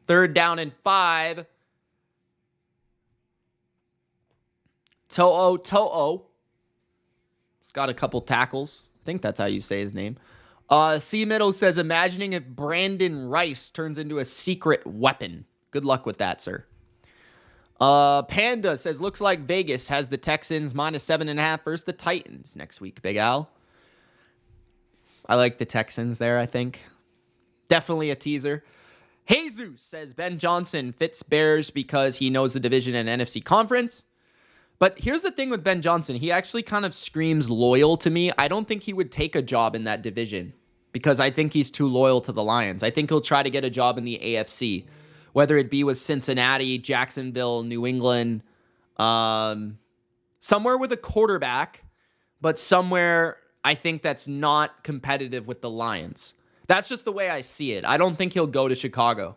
3rd down and 5. To'o. He's got a couple tackles. I think that's how you say his name. C Middle says, imagining if Brandon Rice turns into a secret weapon. Good luck with that, sir. Panda says, looks like Vegas has the Texans -7.5 versus the Titans next week, Big Al. I like the Texans there, I think. Definitely a teaser. Jesus says, Ben Johnson fits Bears because he knows the division and NFC conference. But here's the thing with Ben Johnson. He actually kind of screams loyal to me. I don't think he would take a job in that division because I think he's too loyal to the Lions. I think he'll try to get a job in the AFC, whether it be with Cincinnati, Jacksonville, New England, somewhere with a quarterback, but somewhere I think that's not competitive with the Lions. That's just the way I see it. I don't think he'll go to Chicago.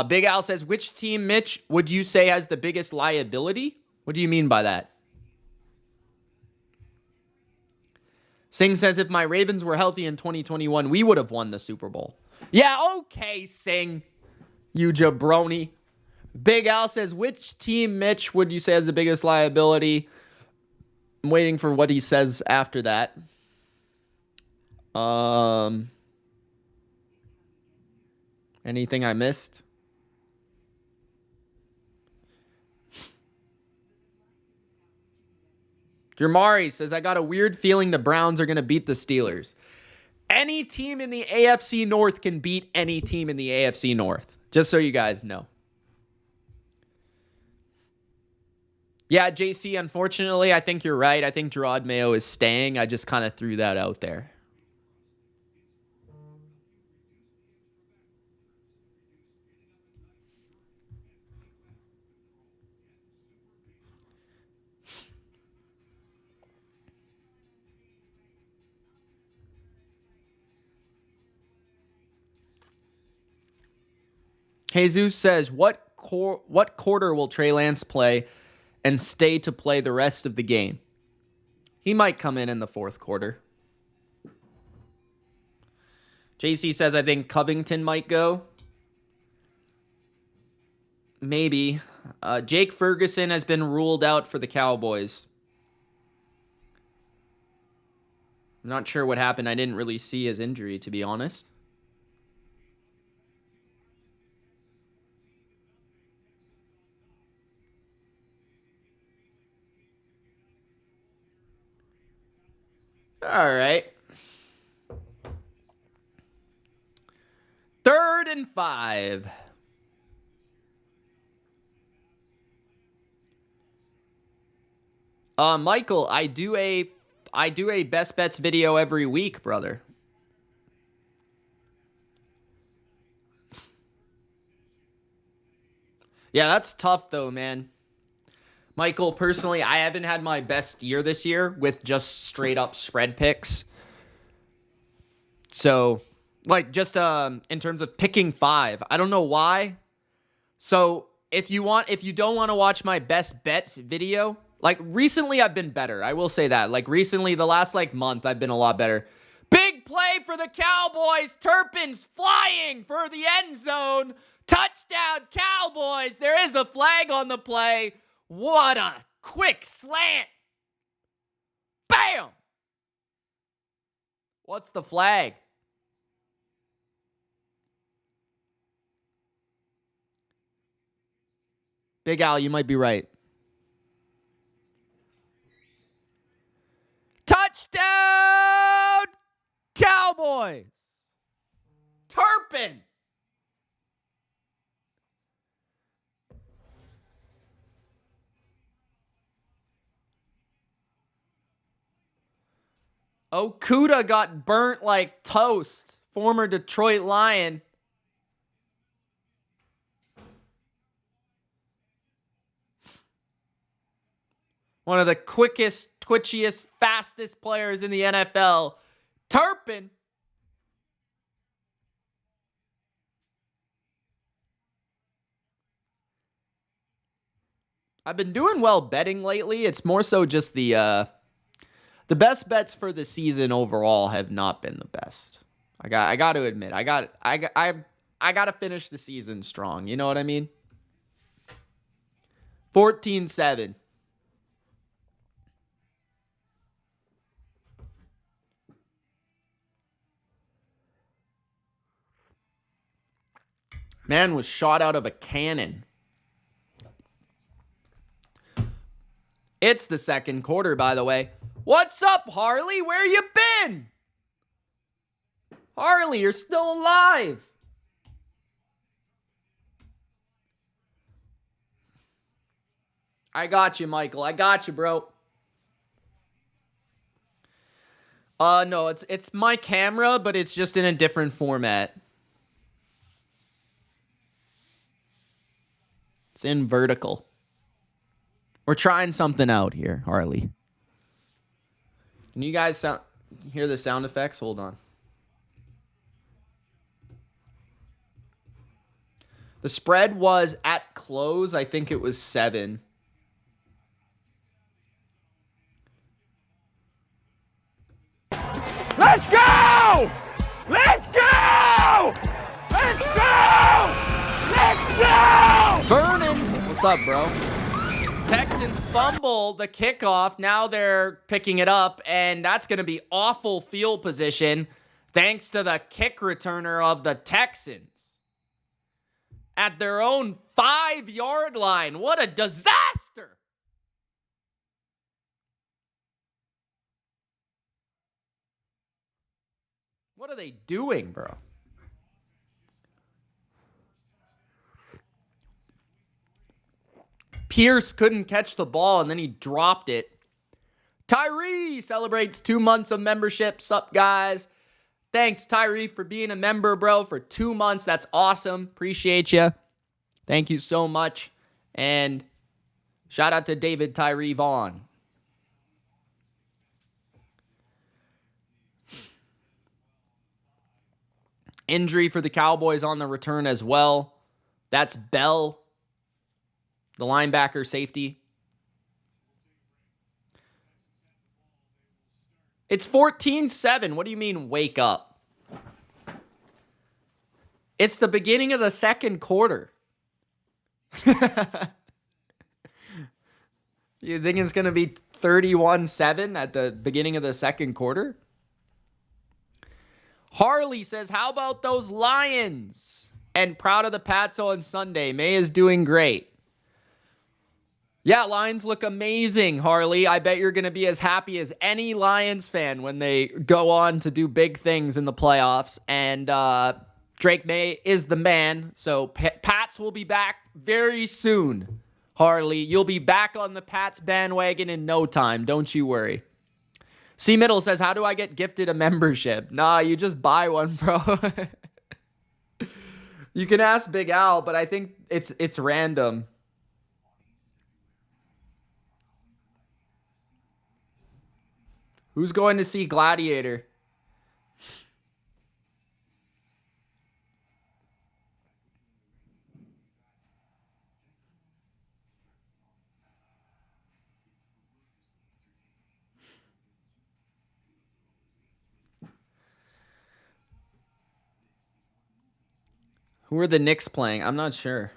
Big Al says, which team, Mitch, would you say has the biggest liability? What do you mean by that? Singh says, if my Ravens were healthy in 2021, we would have won the Super Bowl. Yeah, okay, Singh, you jabroni. Big Al says, which team, Mitch, would you say has the biggest liability? I'm waiting for what he says after that. Anything I missed? Jermari says, I got a weird feeling the Browns are going to beat the Steelers. Any team in the AFC North can beat any team in the AFC North. Just so you guys know. Yeah, JC, unfortunately, I think you're right. I think Gerard Mayo is staying. I just kind of threw that out there. Jesus says, what quarter will Trey Lance play and stay to play the rest of the game? He might come in the 4th quarter. JC says, I think Covington might go. Maybe. Jake Ferguson has been ruled out for the Cowboys. I'm not sure what happened. I didn't really see his injury, to be honest. All right. 3rd and 5. Michael, I do a best bets video every week, brother. Yeah, that's tough though, man. Michael, personally, I haven't had my best year this year with just straight up spread picks. So, like, just in terms of picking 5, I don't know why. So, if you don't want to watch my best bets video, like, recently I've been better. I will say that. Like, recently, the last, month, I've been a lot better. Big play for the Cowboys. Turpin's flying for the end zone. Touchdown, Cowboys. There is a flag on the play. What a quick slant. Bam! What's the flag? Big Al, you might be right. Touchdown, Cowboys. Turpin. Okuda got burnt like toast. Former Detroit Lion. One of the quickest, twitchiest, fastest players in the NFL. Turpin. I've been doing well betting lately. It's more so just the The best bets for the season overall have not been the best. I got to admit, I got to finish the season strong. You know what I mean? 14-7. Man was shot out of a cannon. It's the second quarter, by the way. What's up, Harley? Where you been? Harley, you're still alive. I got you, Michael. I got you, bro. No, it's my camera, but it's just in a different format. It's in vertical. We're trying something out here, Harley. Can you guys hear the sound effects? Hold on. The spread was at close. I think it was 7. Let's go! Let's go! Let's go! Let's go! Vernon, what's up, bro? Texans fumble the kickoff. Now they're picking it up, and that's going to be awful field position thanks to the kick returner of the Texans at their own 5-yard line. What a disaster! What are they doing, bro? Pierce couldn't catch the ball, and then he dropped it. Tyree celebrates 2 months of membership. Sup, guys? Thanks, Tyree, for being a member, bro, for 2 months. That's awesome. Appreciate you. Thank you so much. And shout out to David Tyree Vaughn. Injury for the Cowboys on the return as well. That's Bell, the linebacker safety. It's 14-7. What do you mean, wake up? It's the beginning of the second quarter. You think it's going to be 31-7 at the beginning of the second quarter? Harley says, how about those Lions? And proud of the Pats on Sunday. May is doing great. Yeah, Lions look amazing, Harley. I bet you're going to be as happy as any Lions fan when they go on to do big things in the playoffs. And Drake May is the man. So Pats will be back very soon, Harley. You'll be back on the Pats bandwagon in no time. Don't you worry. C. Middle says, how do I get gifted a membership? Nah, you just buy one, bro. You can ask Big Al, but I think it's random. Who's going to see Gladiator? Who are the Knicks playing? I'm not sure.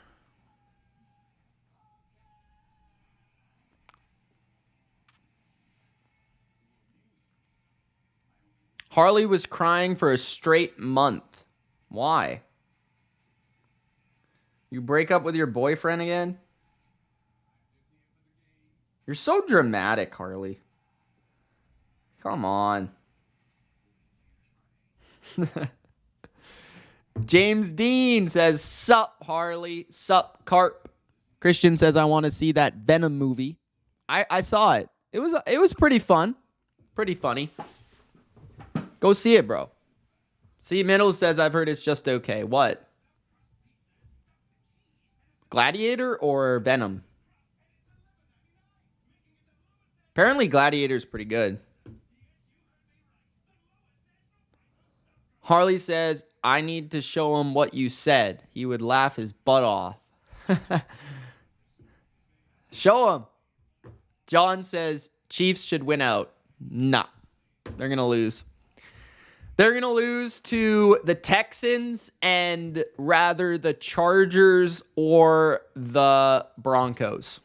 Harley was crying for a straight month. Why? You break up with your boyfriend again? You're so dramatic, Harley. Come on. James Dean says, sup, Harley. Sup, Carp. Christian says, I want to see that Venom movie. I saw it. It was pretty fun. Pretty funny. Go see it, bro. C. Middle says, I've heard it's just okay. What? Gladiator or Venom? Apparently Gladiator's pretty good. Harley says, I need to show him what you said. He would laugh his butt off. Show him. John says, Chiefs should win out. Nah. They're going to lose. They're going to lose to the Texans and rather the Chargers or the Broncos.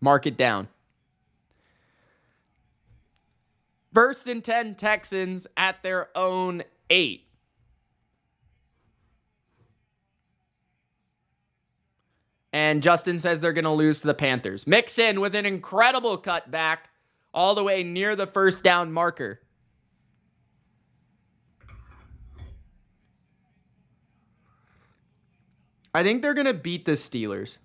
Mark it down. 1st and 10 Texans at their own 8. And Justin says they're going to lose to the Panthers. Mixon with an incredible cutback all the way near the first down marker. I think they're going to beat the Steelers.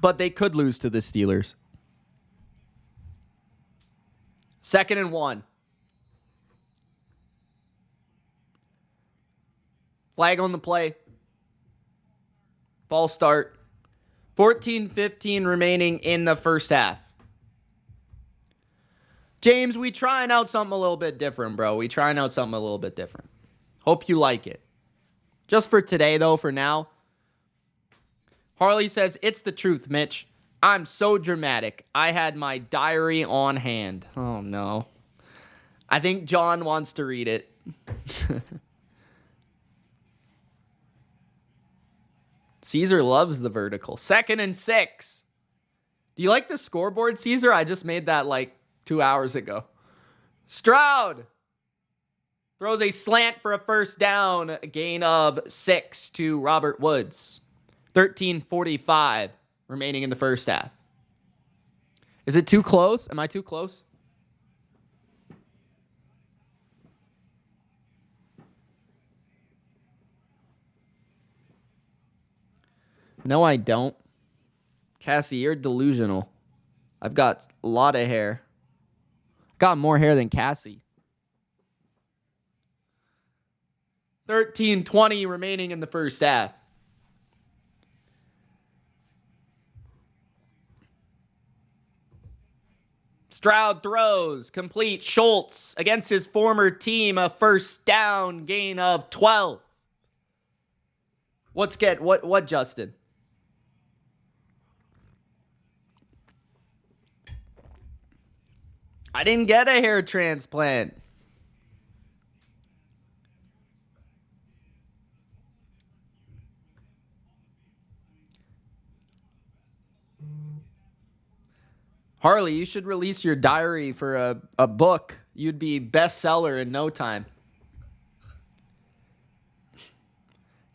But they could lose to the Steelers. 2nd and 1. Flag on the play. False start. 14-15 remaining in the first half. James, we trying out something a little bit different, bro. We trying out something a little bit different. Hope you like it. Just for today, though, for now. Harley says, it's the truth, Mitch. I'm so dramatic. I had my diary on hand. Oh, no. I think John wants to read it. Caesar loves the vertical. 2nd and 6. Do you like the scoreboard, Caesar? I just made that like 2 hours ago. Stroud throws a slant for a first down. A gain of 6 to Robert Woods. 13:45 remaining in the first half. Is it too close? Am I too close? No, I don't. Cassie, you're delusional. I've got a lot of hair. Got more hair than Cassie. 13:20 remaining in the first half. Stroud throws, complete. Schultz against his former team, a first down, gain of 12. What, Justin? I didn't get a hair transplant. Harley, you should release your diary for a book. You'd be bestseller in no time.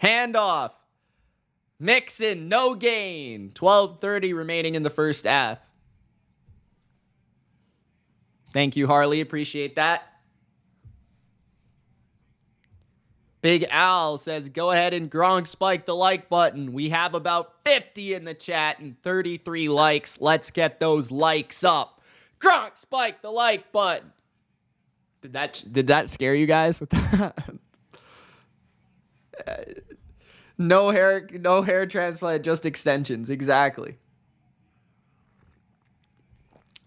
Handoff. Mixon, no gain. 12:30 remaining in the first half. Thank you, Harley. Appreciate that. Big Al says, go ahead and Gronk spike the like button. We have about 50 in the chat and 33 likes. Let's get those likes up. Gronk spike the like button. Did that scare you guys with that? No hair transplant, just extensions. Exactly.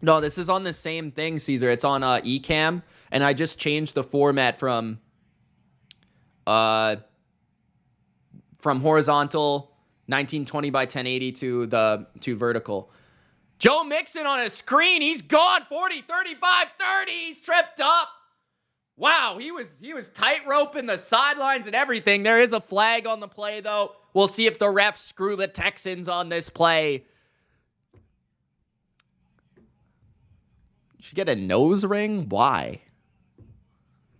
No, this is on the same thing, Caesar. It's on Ecamm, and I just changed the format from horizontal 1920 by 1080 to vertical. Joe Mixon on a screen. He's gone. 40, 35, 30. He's tripped up. Wow, he was tight-roping the sidelines and everything. There is a flag on the play, though. We'll see if the refs screw the Texans on this play. Should get a nose ring? Why?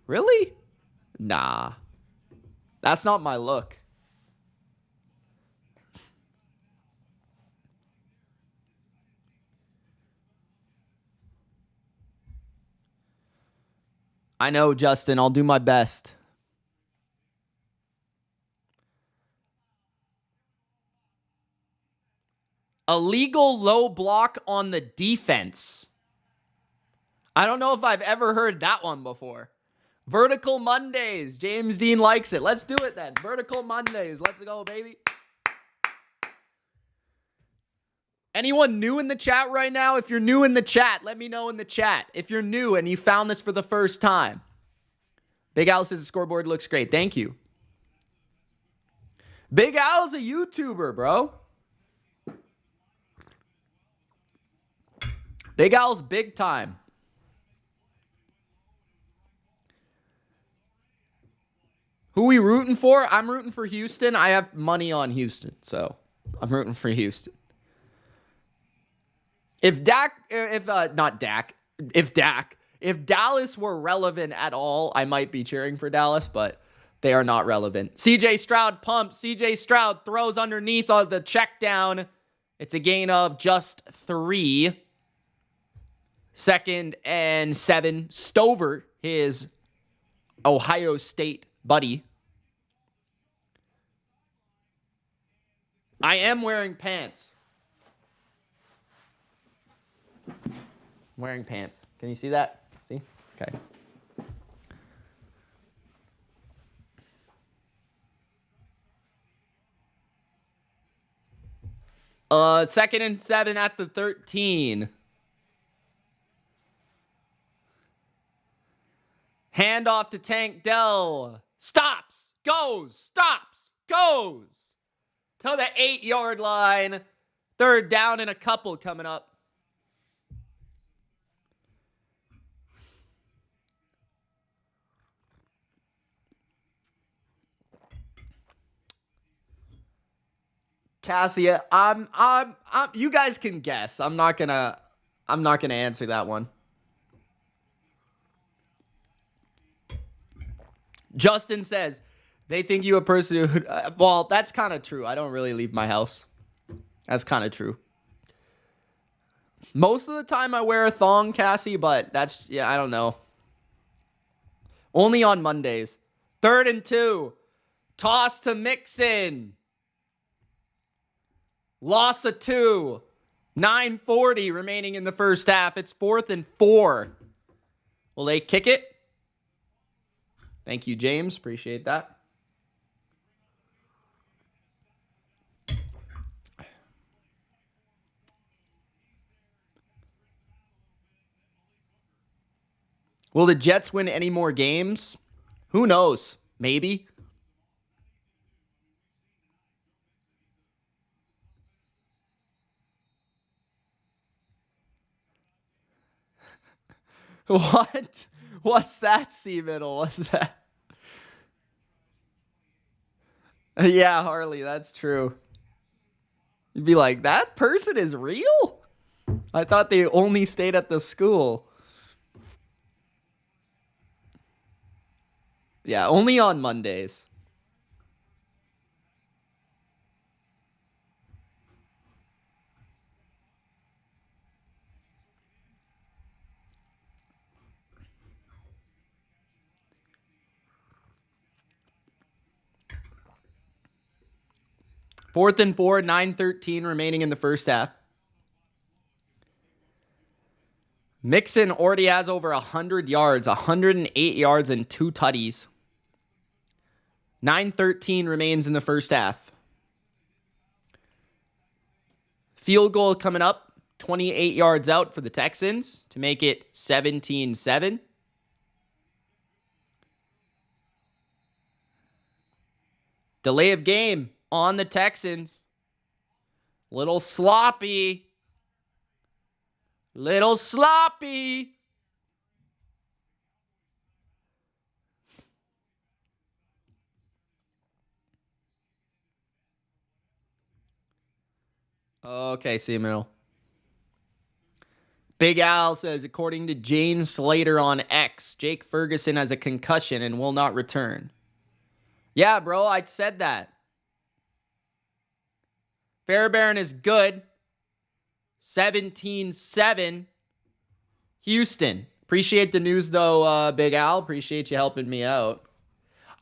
Really? Nah. That's not my look. I know, Justin. I'll do my best. A legal low block on the defense. I don't know if I've ever heard that one before. Vertical Mondays. James Dean likes it. Let's do it then. Vertical Mondays. Let's go, baby. Anyone new in the chat right now? If you're new in the chat, let me know in the chat. If you're new and you found this for the first time. Big Al says the scoreboard looks great. Thank you. Big Al's a YouTuber, bro. Big Al's big time. Who we rooting for? I'm rooting for Houston. I have money on Houston, so I'm rooting for Houston. If Dallas were relevant at all, I might be cheering for Dallas, but they are not relevant. CJ Stroud pumps. CJ Stroud throws underneath of the check down. It's a gain of just 3. 2nd and 7. Stover, his Ohio State buddy. I am wearing pants. Wearing pants. Can you see that? See? Okay. Second and 7 at the 13. Handoff to Tank Dell. Stops. Goes. Stops. Goes. To the 8-yard line. 3rd down and a couple coming up. Cassia, you guys can guess. I'm not gonna answer that one. Justin says, they think you a person who, well, that's kind of true. I don't really leave my house. That's kind of true. Most of the time I wear a thong, Cassie, but that's, yeah, I don't know. Only on Mondays. 3rd and 2. Toss to Mixon. Loss of 2. 9:40 remaining in the first half. It's 4th and 4. Will they kick it? Thank you, James. Appreciate that. Will the Jets win any more games? Who knows? Maybe. What? What's that, C-Middle? What's that? Yeah, Harley, that's true. You'd be like, that person is real? I thought they only stayed at the school. Yeah, only on Mondays. Fourth and 4, 9:13 remaining in the first half. Mixon already has over 100 yards, 108 yards and 2 tutties. 9:13 remains in the first half. Field goal coming up, 28 yards out for the Texans to make it 17-7. Delay of game on the Texans. Little sloppy. Little sloppy. Okay, C-Mill. Big Al says, according to Jane Slater on X, Jake Ferguson has a concussion and will not return. Yeah, bro, I said that. Fairbairn is good. 17-7. Houston. Appreciate the news, though, Big Al. Appreciate you helping me out.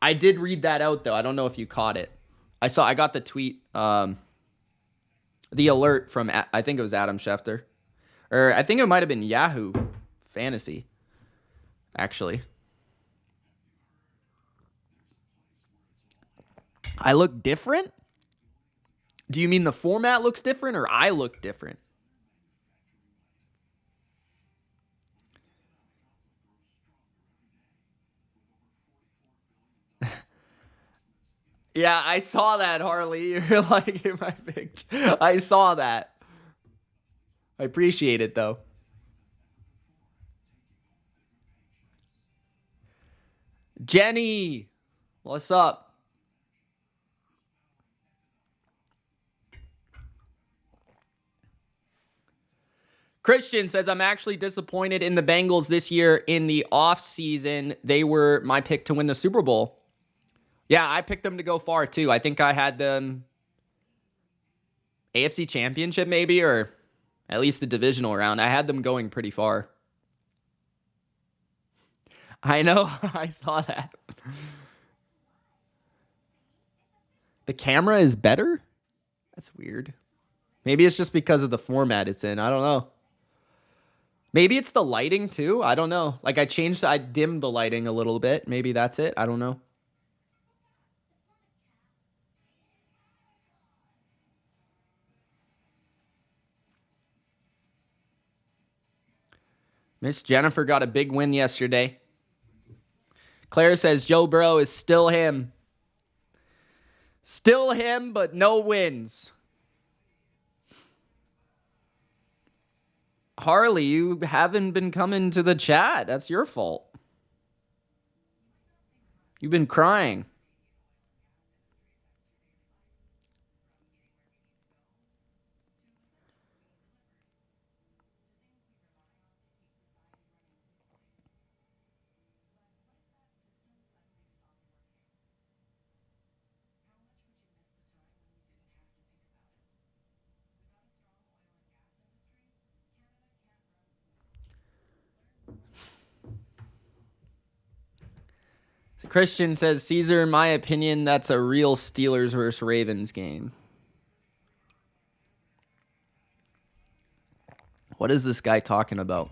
I did read that out, though. I don't know if you caught it. I got the tweet, the alert from, I think it was Adam Schefter. Or I think it might have been Yahoo Fantasy, actually. I look different? Do you mean the format looks different or I look different? Yeah, I saw that, Harley. You're like in my picture. I saw that. I appreciate it, though. Jenny, what's up? Christian says, I'm actually disappointed in the Bengals this year in the offseason. They were my pick to win the Super Bowl. Yeah, I picked them to go far, too. I think I had them AFC Championship, maybe, or at least the divisional round. I had them going pretty far. I know. I saw that. The camera is better? That's weird. Maybe it's just because of the format it's in. I don't know. Maybe it's the lighting too. I don't know. Like I dimmed the lighting a little bit. Maybe that's it. I don't know. Miss Jennifer got a big win yesterday. Claire says Joe Burrow is still him. Still him, but no wins. Harley, you haven't been coming to the chat. That's your fault. You've been crying. Christian says, Caesar, in my opinion, that's a real Steelers versus Ravens game. What is this guy talking about?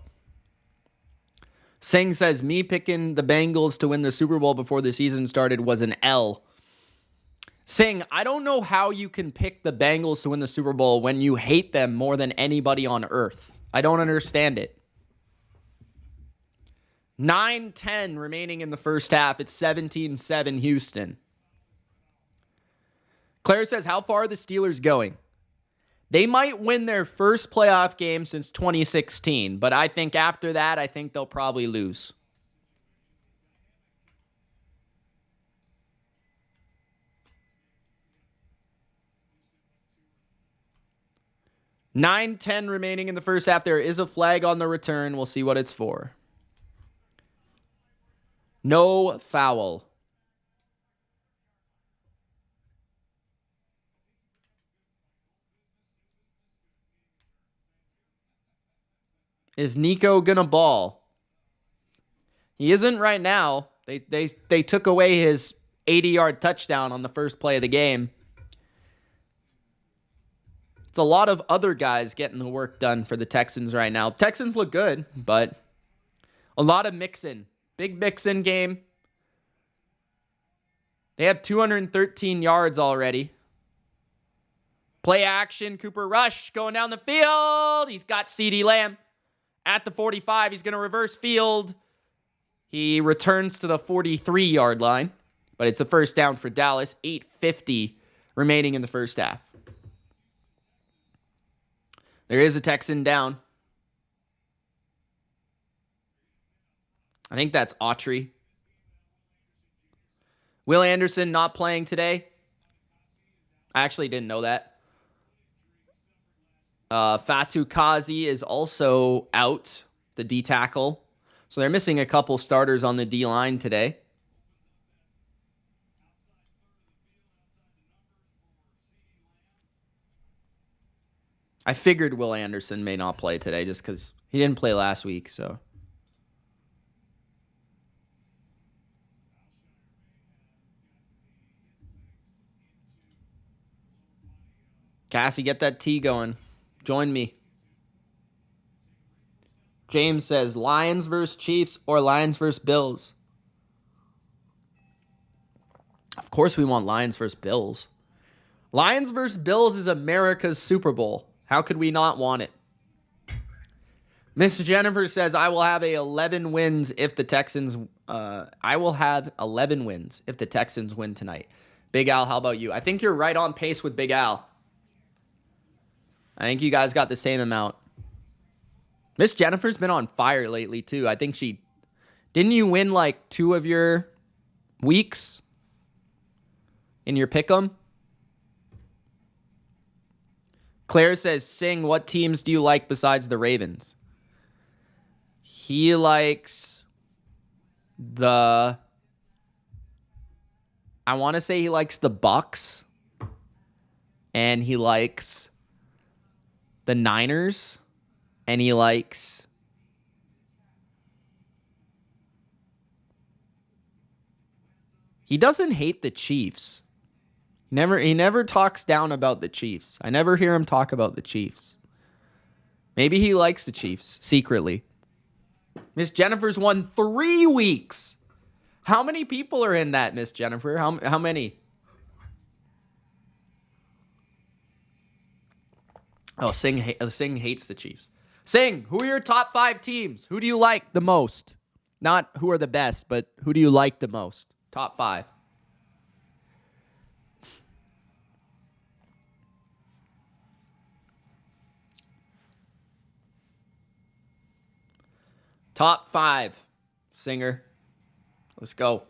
Singh says, me picking the Bengals to win the Super Bowl before the season started was an L. Singh, I don't know how you can pick the Bengals to win the Super Bowl when you hate them more than anybody on earth. I don't understand it. 9-10 remaining in the first half. It's 17-7 Houston. Claire says, how far are the Steelers going? They might win their first playoff game since 2016, but I think after that, I think they'll probably lose. (9-10) remaining in the first half. There is a flag on the return. We'll see what it's for. No foul. Is Nico gonna ball? He isn't right now. They took away his 80-yard touchdown on the first play of the game. It's a lot of other guys getting the work done for the Texans right now. Texans look good, but a lot of mixing. Big mix-in game. They have 213 yards already. Play action. Cooper Rush going down the field. He's got CeeDee Lamb at the 45. He's going to reverse field. He returns to the 43-yard line, but it's a first down for Dallas. 8:50 remaining in the first half. There is a Texan down. I think that's Autry. Will Anderson not playing today. I actually didn't know that. Fatu Kazi is also out, the D tackle. So they're missing a couple starters on the D line today. I figured Will Anderson may not play today just because he didn't play last week, so. Cassie, get that tea going. Join me. James says, Lions versus Chiefs or Lions versus Bills? Of course we want Lions versus Bills. Lions versus Bills is America's Super Bowl. How could we not want it? Mr. Jennifer says, I will have 11 wins if the Texans win tonight. Big Al, how about you? I think you're right on pace with Big Al. I think you guys got the same amount. Miss Jennifer's been on fire lately, too. I think didn't you win like 2 of your weeks in your pick'em. Claire says, Sing, what teams do you like besides the Ravens? He likes I want to say he likes the Bucks. And he likes the Niners. And he likes... He doesn't hate the Chiefs. He never talks down about the Chiefs. I never hear him talk about the Chiefs. Maybe he likes the Chiefs secretly. Miss Jennifer's won 3 weeks. How many people are in that, Miss Jennifer? How many? Oh, Sing hates the Chiefs. Sing, who are your top 5 teams? Who do you like the most? Not who are the best, but who do you like the most? Top 5. Top 5, Singer. Let's go.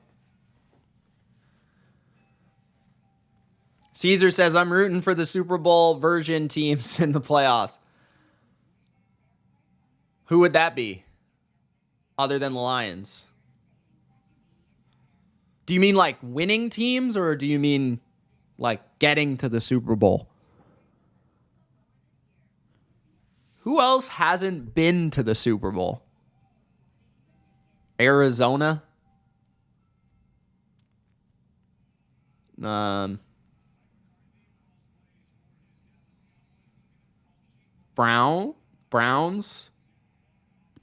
Caesar says, I'm rooting for the Super Bowl version teams in the playoffs. Who would that be? Other than the Lions? Do you mean like winning teams, or do you mean like getting to the Super Bowl? Who else hasn't been to the Super Bowl? Arizona? Browns?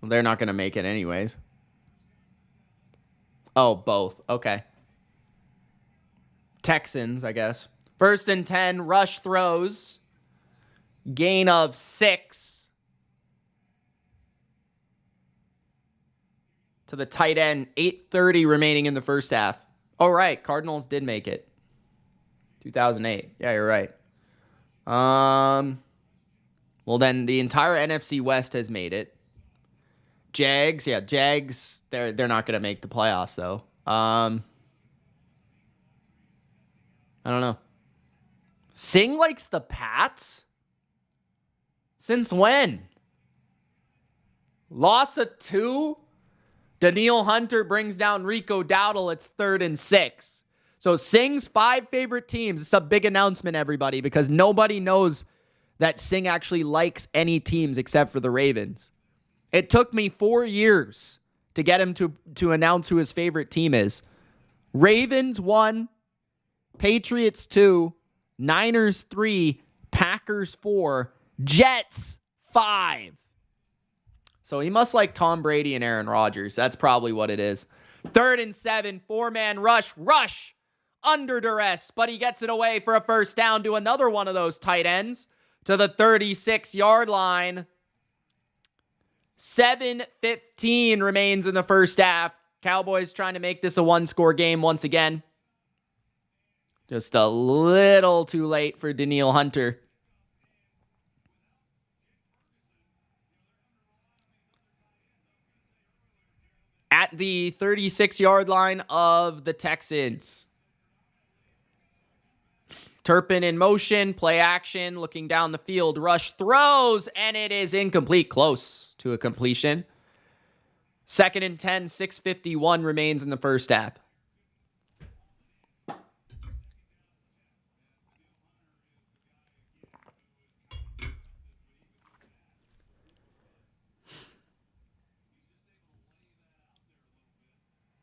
Well, they're not going to make it anyways. Oh, both. Okay. Texans, I guess. 1st and 10, rush throws. Gain of 6. To the tight end. 8:30 remaining in the first half. Oh, right. Cardinals did make it. 2008. Yeah, you're right. Well, then the entire NFC West has made it. Jags, they're not going to make the playoffs, though. I don't know. Sing likes the Pats? Since when? Loss of 2? Danielle Hunter brings down Rico Dowdle. It's 3rd and 6. So Sing's 5 favorite teams. It's a big announcement, everybody, because nobody knows that Sing actually likes any teams except for the Ravens. It took me 4 years to get him to announce who his favorite team is. Ravens 1, Patriots 2, Niners 3, Packers 4, Jets 5. So he must like Tom Brady and Aaron Rodgers. That's probably what it is. 3rd and 7, 4-man rush under duress, but he gets it away for a first down to another one of those tight ends to the 36-yard line. 7:15 remains in the first half. Cowboys trying to make this a 1-score game once again. Just a little too late for Danielle Hunter. At the 36-yard line of the Texans. Turpin in motion, play action, looking down the field, rush throws, and it is incomplete, close to a completion. 2nd and 10, 6:51 remains in the first half.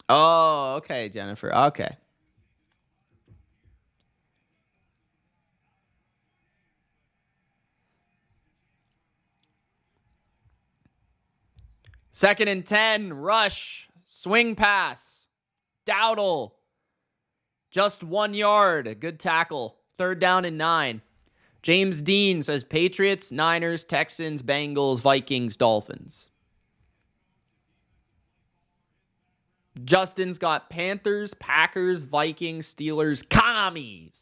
Oh, okay, Jennifer. Okay. Second and 10, rush, swing pass, Dowdle, just 1 yard, good tackle, 3rd down and 9. James Dean says Patriots, Niners, Texans, Bengals, Vikings, Dolphins. Justin's got Panthers, Packers, Vikings, Steelers, Commies.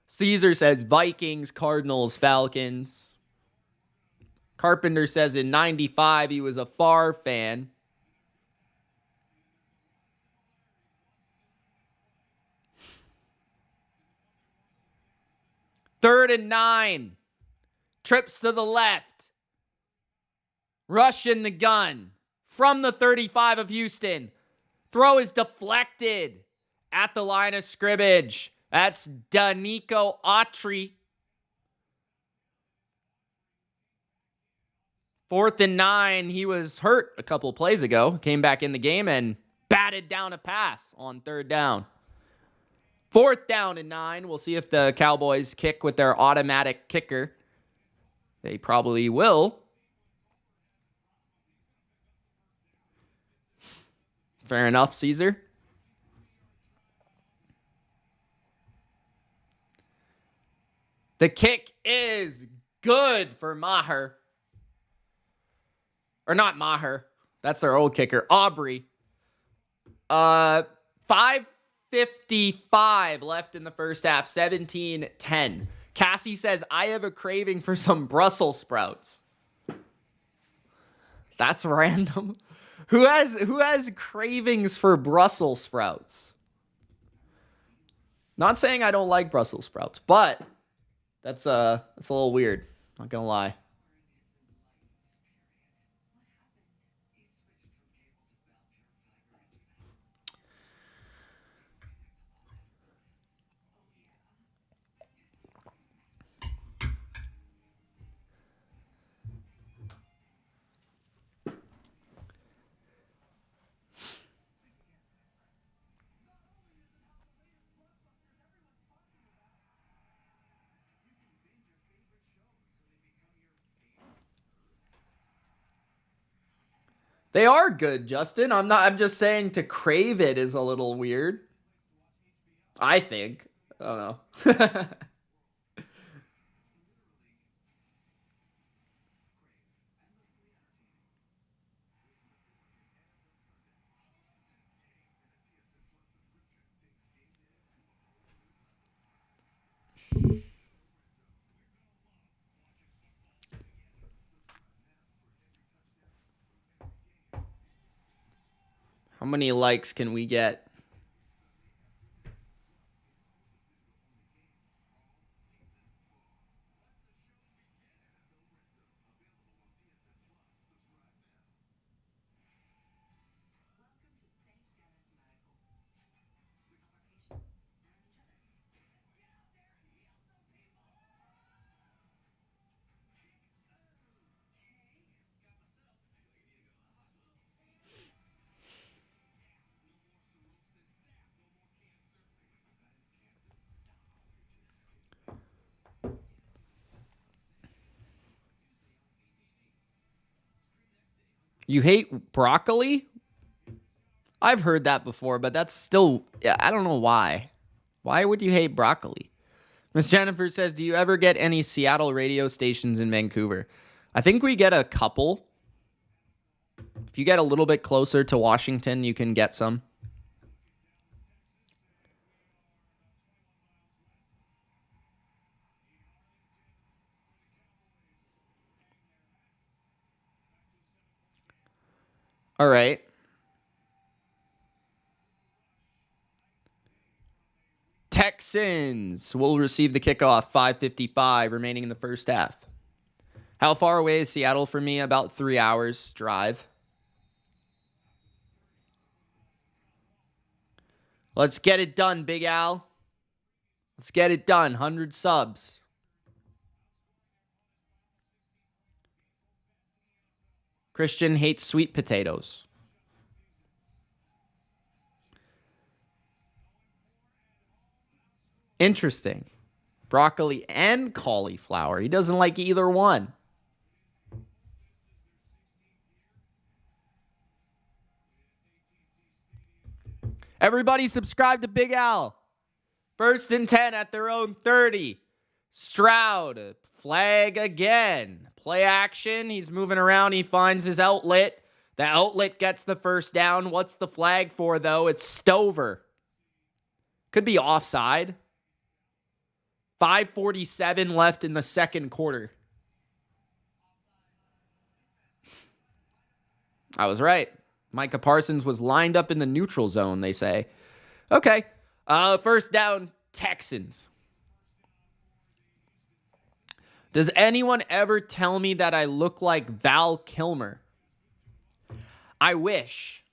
Caesar says Vikings, Cardinals, Falcons. Carpenter says in 95 he was a Favre fan. 3rd and 9. Trips to the left. Rush in the gun. From the 35 of Houston. Throw is deflected at the line of scrimmage. That's Danico Autry. 4th and 9. He was hurt a couple plays ago. Came back in the game and batted down a pass on 3rd down. 4th down and 9. We'll see if the Cowboys kick with their automatic kicker. They probably will. Fair enough, Caesar. The kick is good for Maher. Or not Maher. That's their old kicker. Aubrey. 5:55 left in the first half. 17-10. Cassie says, I have a craving for some Brussels sprouts. That's random. Who has cravings for Brussels sprouts? Not saying I don't like Brussels sprouts, but that's a little weird. Not gonna lie. They are good, Justin. I'm just saying to crave it is a little weird. I think. I don't know. How many likes can we get? You hate broccoli? I've heard that before, but that's still, yeah, I don't know why. Why would you hate broccoli? Miss Jennifer says, do you ever get any Seattle radio stations in Vancouver? I think we get a couple. If you get a little bit closer to Washington, you can get some. All right. Texans will receive the kickoff, 5:55 remaining in the first half. How far away is Seattle from me? About 3 hours drive. Let's get it done, Big Al. Let's get it done. 100 subs. Christian hates sweet potatoes. Interesting. Broccoli and cauliflower. He doesn't like either one. Everybody subscribe to Big Al. 1st and 10 at their own 30. Stroud. Flag again. Play action. He's moving around. He finds his outlet. The outlet gets the first down. What's the flag for, though? It's Stover. Could be offside. 5:47 left in the second quarter. I was right. Micah Parsons was lined up in the neutral zone, they say. Okay. First down, Texans. Does anyone ever tell me that I look like Val Kilmer? I wish,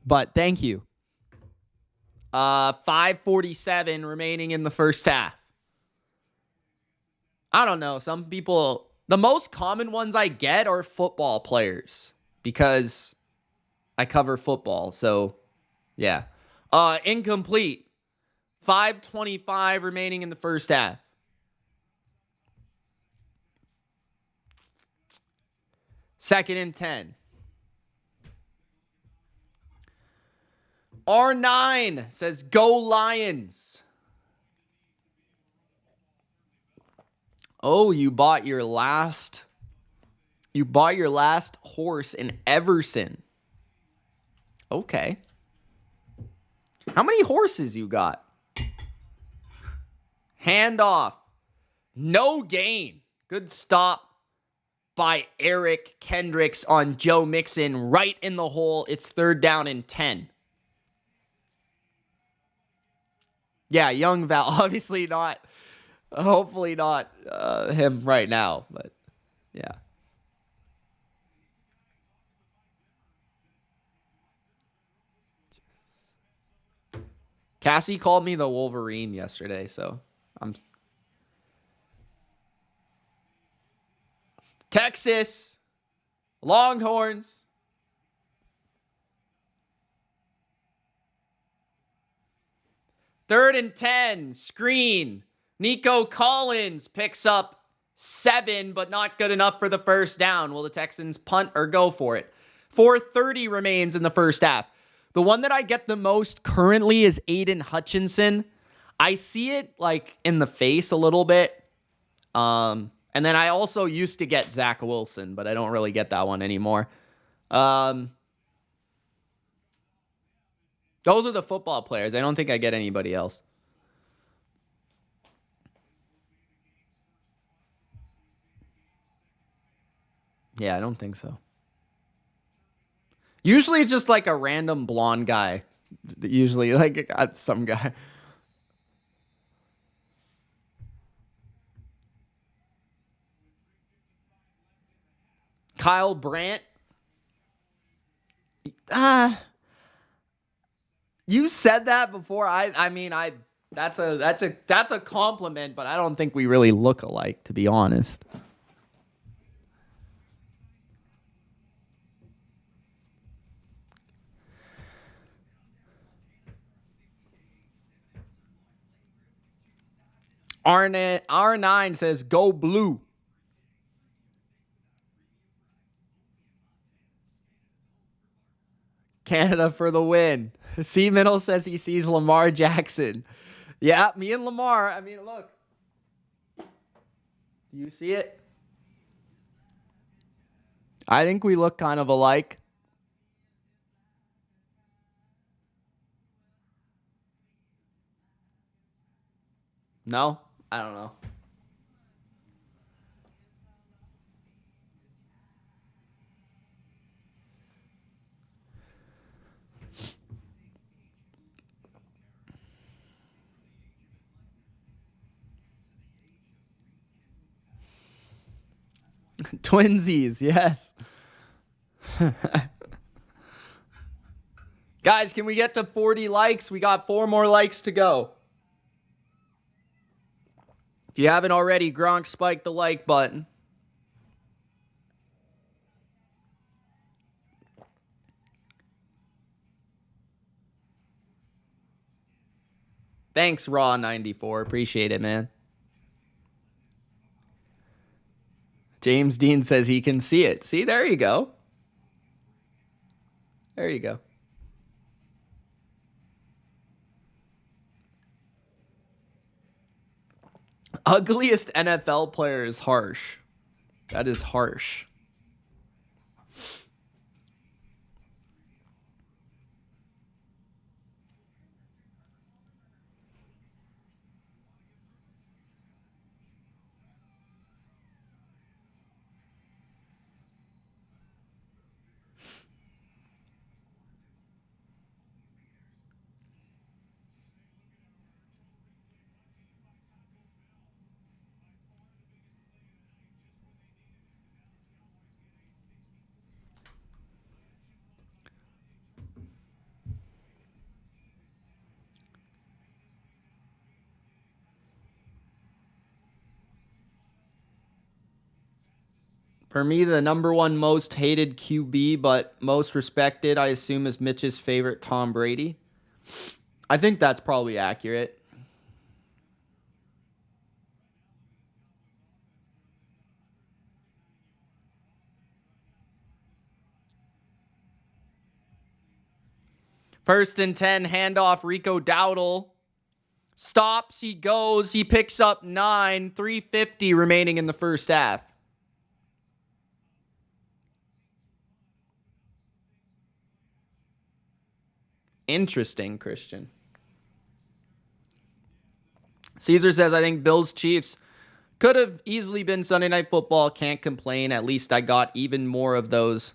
but thank you. 5:47 remaining in the first half. I don't know. Some people, the most common ones I get are football players because I cover football. So, yeah. Incomplete. 5:25 remaining in the first half. Second and 10. R9 says, go Lions. Oh, you bought your last horse in Everson. Okay. How many horses you got? Handoff. No gain. Good stop by Eric Kendricks on Joe Mixon right in the hole. It's 3rd down and 10. Yeah, young Val. Obviously not. Hopefully not him right now, but yeah. Cassie called me the Wolverine yesterday, so I'm... Texas. Longhorns. Third and 10. Screen. Nico Collins picks up 7, but not good enough for the first down. Will the Texans punt or go for it? 4:30 remains in the first half. The one that I get the most currently is Aiden Hutchinson. I see it like in the face a little bit. And then I also used to get Zach Wilson, but I don't really get that one anymore. Those are the football players. I don't think I get anybody else. Yeah, I don't think so. Usually it's just like a random blonde guy. Usually like some guy. Kyle Brandt. You said that before. I mean, that's a compliment, but I don't think we really look alike, to be honest. R9 says, go blue. Canada for the win. C. Middle says he sees Lamar Jackson. Yeah, me and Lamar. I mean, look. Do you see it? I think we look kind of alike. No? I don't know. Twinsies, yes. Guys, can we get to 40 likes? We got 4 more likes to go. If you haven't already, Gronk, spike the like button. Thanks, Raw94. Appreciate it, man. James Dean says he can see it. See, there you go. There you go. Ugliest NFL player is harsh. That is harsh. For me, the number one most hated QB, but most respected, I assume, is Mitch's favorite, Tom Brady. I think that's probably accurate. First and 10, handoff, Rico Dowdle. Stops, he goes, he picks up 9, 3:50 remaining in the first half. Interesting, Christian. Caesar says, I think Bills Chiefs could have easily been Sunday Night Football. Can't complain. At least I got even more of those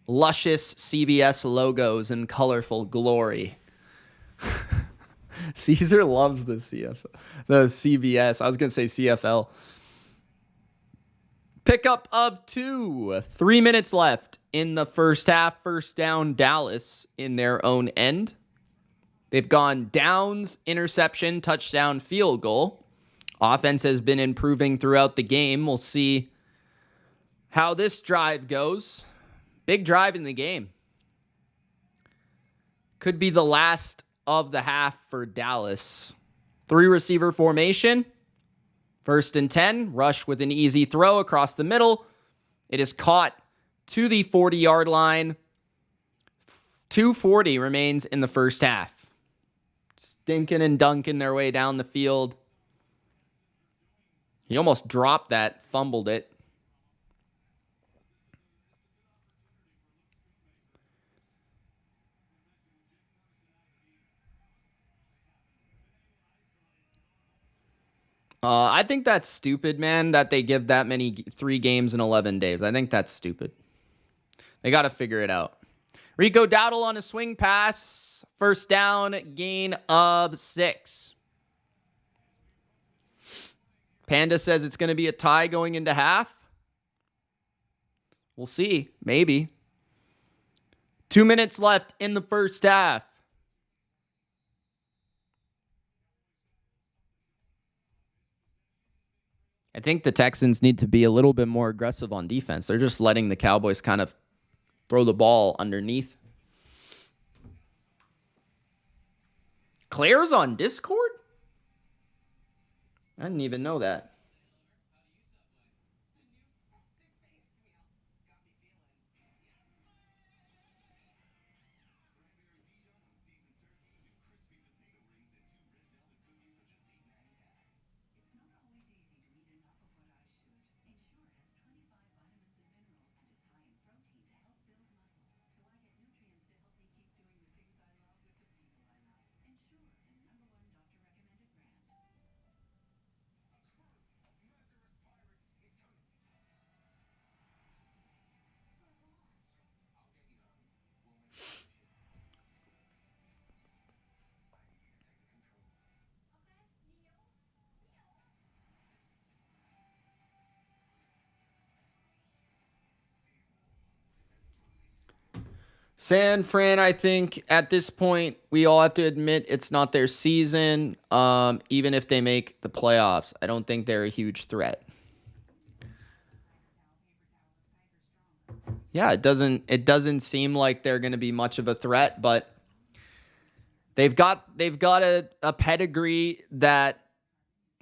luscious CBS logos in colorful glory. Caesar loves the CBS. I was going to say CFL. Pickup of 2. 3 minutes left in the first half. First down, Dallas in their own end. They've gone downs, interception, touchdown, field goal. Offense has been improving throughout the game. We'll see how this drive goes. Big drive in the game. Could be the last of the half for Dallas. 3 receiver formation. First and 10. Rush with an easy throw across the middle. It is caught to the 40-yard line. 2:40 remains in the first half. Stinking and dunking their way down the field. He almost dropped that, fumbled it. I think that's stupid, man, that they give that many 3 games in 11 days. I think that's stupid. They got to figure it out. Rico Dowdle on a swing pass. First down, gain of 6. Panda says it's going to be a tie going into half. We'll see. Maybe. 2 minutes left in the first half. I think the Texans need to be a little bit more aggressive on defense. They're just letting the Cowboys kind of throw the ball underneath. Claire's on Discord? I didn't even know that. San Fran, I think at this point, we all have to admit it's not their season. Even if they make the playoffs, I don't think they're a huge threat. Yeah, it doesn't seem like they're going to be much of a threat, but they've got a pedigree that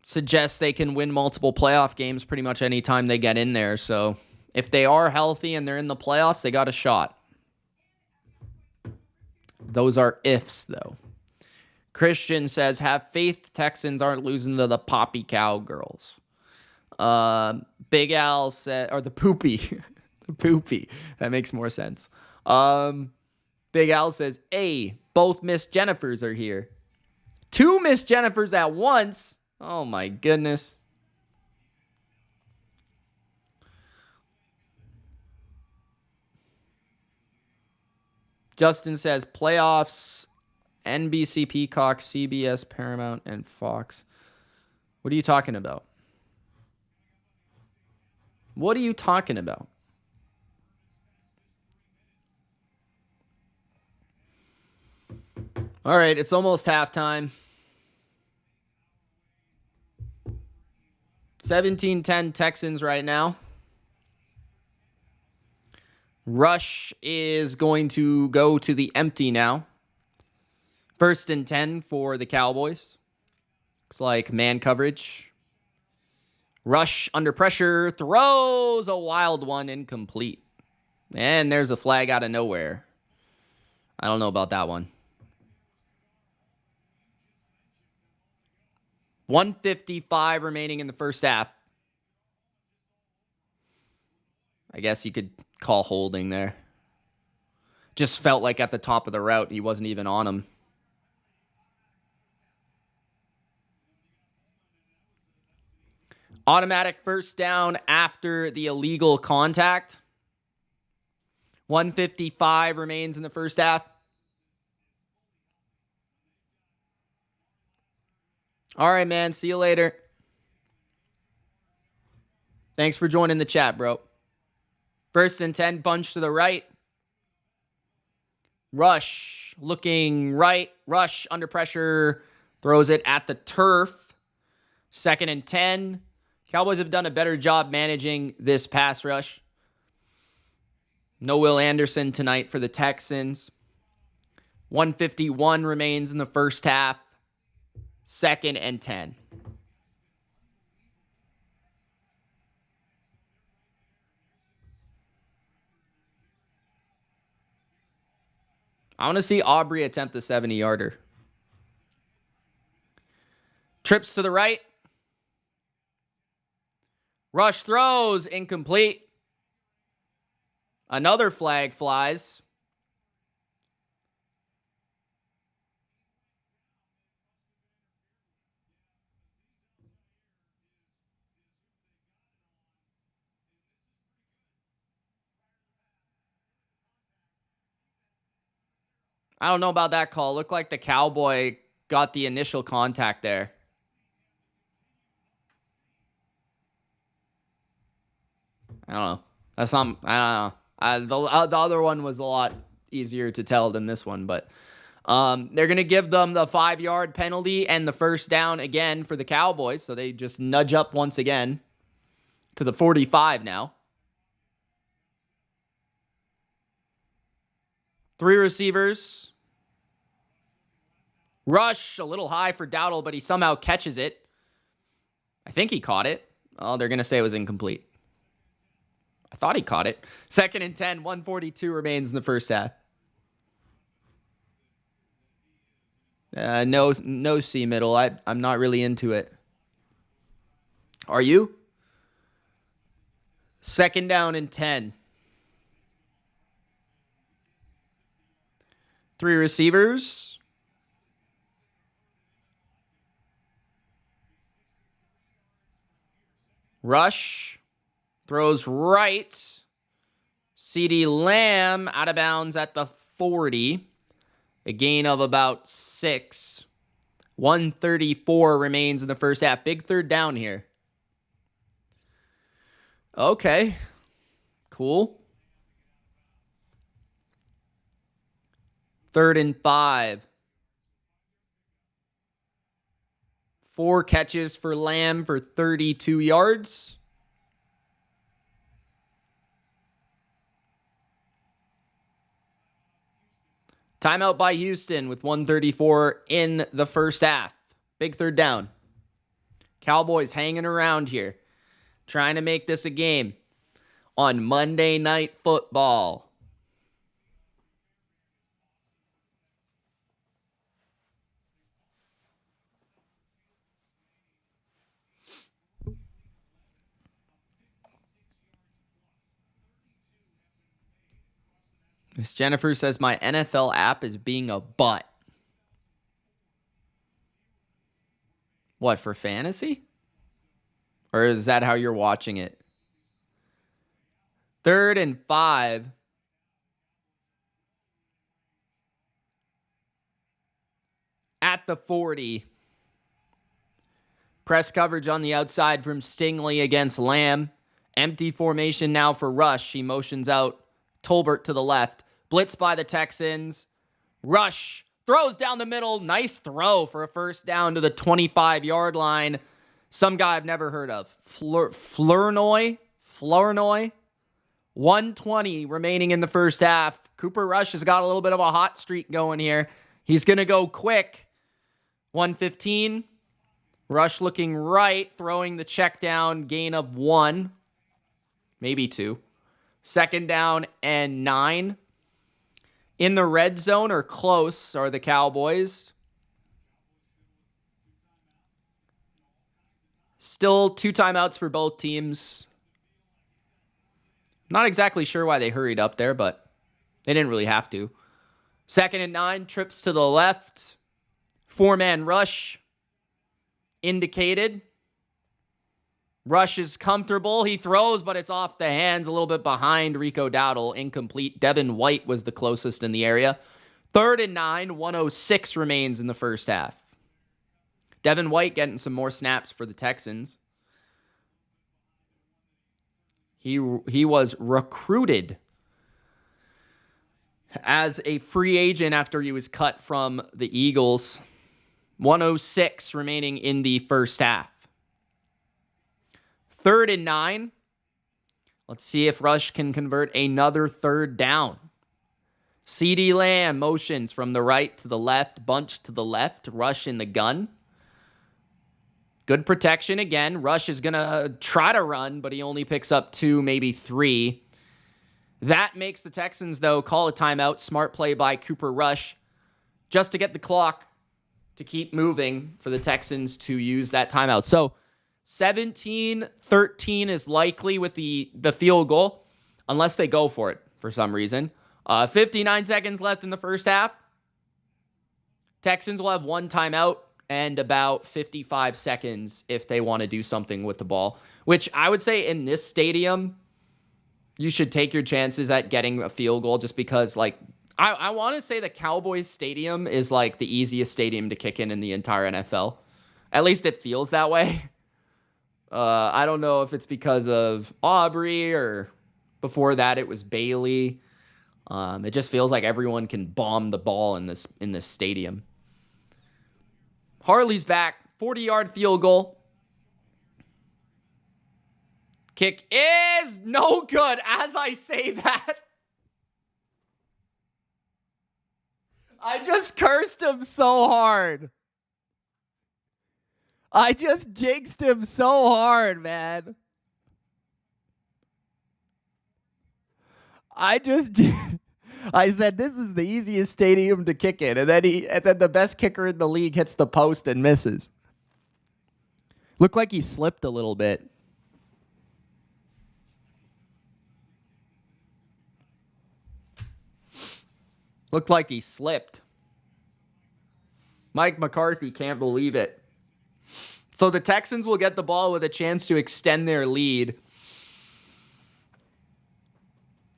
suggests they can win multiple playoff games pretty much any time they get in there. So if they are healthy and they're in the playoffs, they got a shot. Those are ifs, though. Christian says, have faith Texans aren't losing to the Poppy Cowgirls. Big Al said, or the Poopy. The Poopy. That makes more sense. Big Al says, hey, both Miss Jennifers are here. 2 Miss Jennifers at once? Oh, my goodness. Justin says, playoffs, NBC, Peacock, CBS, Paramount, and Fox. What are you talking about? What are you talking about? All right, it's almost halftime. 17-10 Texans right now. Rush is going to go to the empty now. 1st and 10 for the Cowboys. Looks like man coverage. Rush under pressure. Throws a wild one, incomplete. And there's a flag out of nowhere. I don't know about that one. 1:55 remaining in the first half. I guess you could call holding there. Just felt like at the top of the route, he wasn't even on him. Automatic first down after the illegal contact. 1:55 remains in the first half. All right, man. See you later. Thanks for joining the chat, bro. 1st and 10, bunch to the right. Rush looking right. Rush under pressure. Throws it at the turf. 2nd and 10. Cowboys have done a better job managing this pass rush. No Will Anderson tonight for the Texans. 1:51 remains in the first half. 2nd and 10. I want to see Aubrey attempt a 70-yarder. Trips to the right. Rush throws, incomplete. Another flag flies. I don't know about that call. Looked like the Cowboy got the initial contact there. I don't know. That's not. I don't know. The other one was a lot easier to tell than this one, but they're gonna give them the 5-yard penalty and the first down again for the Cowboys, so they just nudge up once again to the 45 now. 3 receivers. Rush, a little high for Dowdle, but he somehow catches it. I think he caught it. Oh, they're going to say it was incomplete. I thought he caught it. 2nd and 10, 1:42 remains in the first half. No C middle. I'm not really into it. Are you? 2nd down and 10. 3 receivers. Rush throws right. CeeDee Lamb out of bounds at the 40. A gain of about 6. 1:34 remains in the first half. Big 3rd down here. Okay. Cool. 3rd and 5. 4 catches for Lamb for 32 yards. Timeout by Houston with 1:34 in the first half. Big 3rd down. Cowboys hanging around here, trying to make this a game on Monday Night Football. Miss Jennifer says my NFL app is being a butt. What, for fantasy? Or is that how you're watching it? 3rd and 5. At the 40. Press coverage on the outside from Stingley against Lamb. Empty formation now for Rush. He motions out Tolbert to the left. Blitz by the Texans. Rush throws down the middle. Nice throw for a first down to the 25-yard line. Some guy I've never heard of. Flournoy. 1:20 remaining in the first half. Cooper Rush has got a little bit of a hot streak going here. He's going to go quick. 1:15. Rush looking right, throwing the check down, gain of 1, maybe 2. Second down and 9. In the red zone or close are the Cowboys. Still 2 timeouts for both teams. Not exactly sure why they hurried up there, but they didn't really have to. Second and 9, trips to the left. 4-man rush indicated. Rush is comfortable. He throws, but it's off the hands, a little bit behind Rico Dowdle. Incomplete. Devin White was the closest in the area. Third and 9, 1:06 remains in the first half. Devin White getting some more snaps for the Texans. He was recruited as a free agent after he was cut from the Eagles. 1:06 remaining in the first half. Third and 9. Let's see if Rush can convert another third down. CeeDee Lamb motions from the right to the left, bunch to the left, Rush in the gun. Good protection again. Rush is going to try to run, but he only picks up 2, maybe 3. That makes the Texans, though, call a timeout. Smart play by Cooper Rush just to get the clock to keep moving for the Texans to use that timeout. So 17-13 is likely with the field goal, unless they go for it for some reason. 59 seconds left in the first half. Texans will have 1 timeout and about 55 seconds if they want to do something with the ball, which I would say in this stadium, you should take your chances at getting a field goal just because, like, I want to say the Cowboys stadium is like the easiest stadium to kick in the entire NFL. At least it feels that way. I don't know if it's because of Aubrey or before that it was Bailey. It just feels like everyone can bomb the ball in this stadium. Harley's back. 40-yard field goal. Kick is no good. As I say that, I just cursed him so hard. I just jinxed him so hard, man. I said this is the easiest stadium to kick in, and then the best kicker in the league hits the post and misses. Looked like he slipped a little bit. Looked like he slipped. Mike McCarthy can't believe it. So the Texans will get the ball with a chance to extend their lead.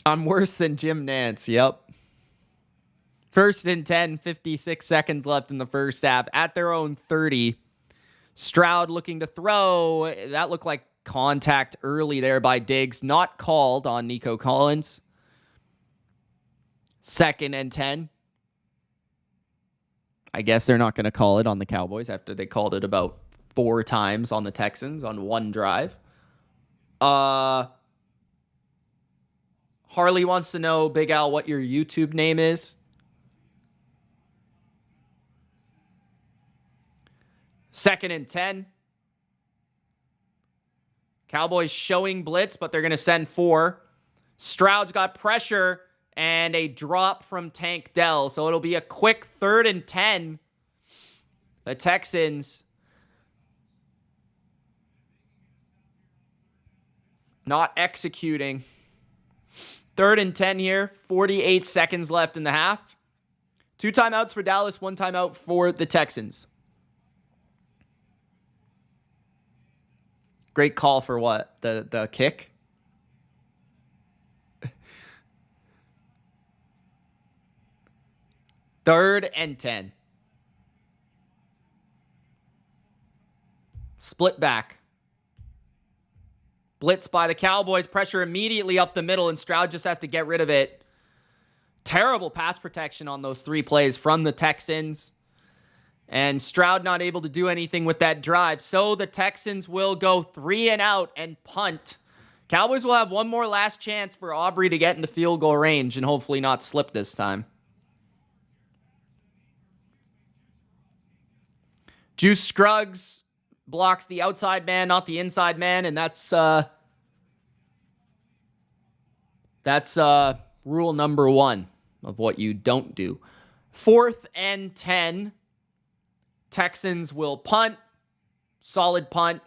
I'm worse than Jim Nantz, yep. First and 10, 56 seconds left in the first half. At their own 30. Stroud looking to throw. That looked like contact early there by Diggs. Not called on Nico Collins. Second and 10. I guess they're not going to call it on the Cowboys after they called it about 4 times on the Texans on one drive. Harley wants to know, Big Al, what your YouTube name is. Second and 10. Cowboys showing blitz, but they're going to send 4. Stroud's got pressure and a drop from Tank Dell. So it'll be a quick 3rd and 10. The Texans not executing. 3rd and 10 here. 48 seconds left in the half. 2 timeouts for Dallas, 1 timeout for the Texans. Great call for what? The kick? Third and 10. Split back. Blitz by the Cowboys. Pressure immediately up the middle, and Stroud just has to get rid of it. Terrible pass protection on those 3 plays from the Texans. And Stroud not able to do anything with that drive. So the Texans will go 3 and out and punt. Cowboys will have one more last chance for Aubrey to get into field goal range and hopefully not slip this time. Juice Scruggs blocks the outside man, not the inside man, and that's rule number 1 of what you don't do. 4th and 10. Texans will punt. Solid punt.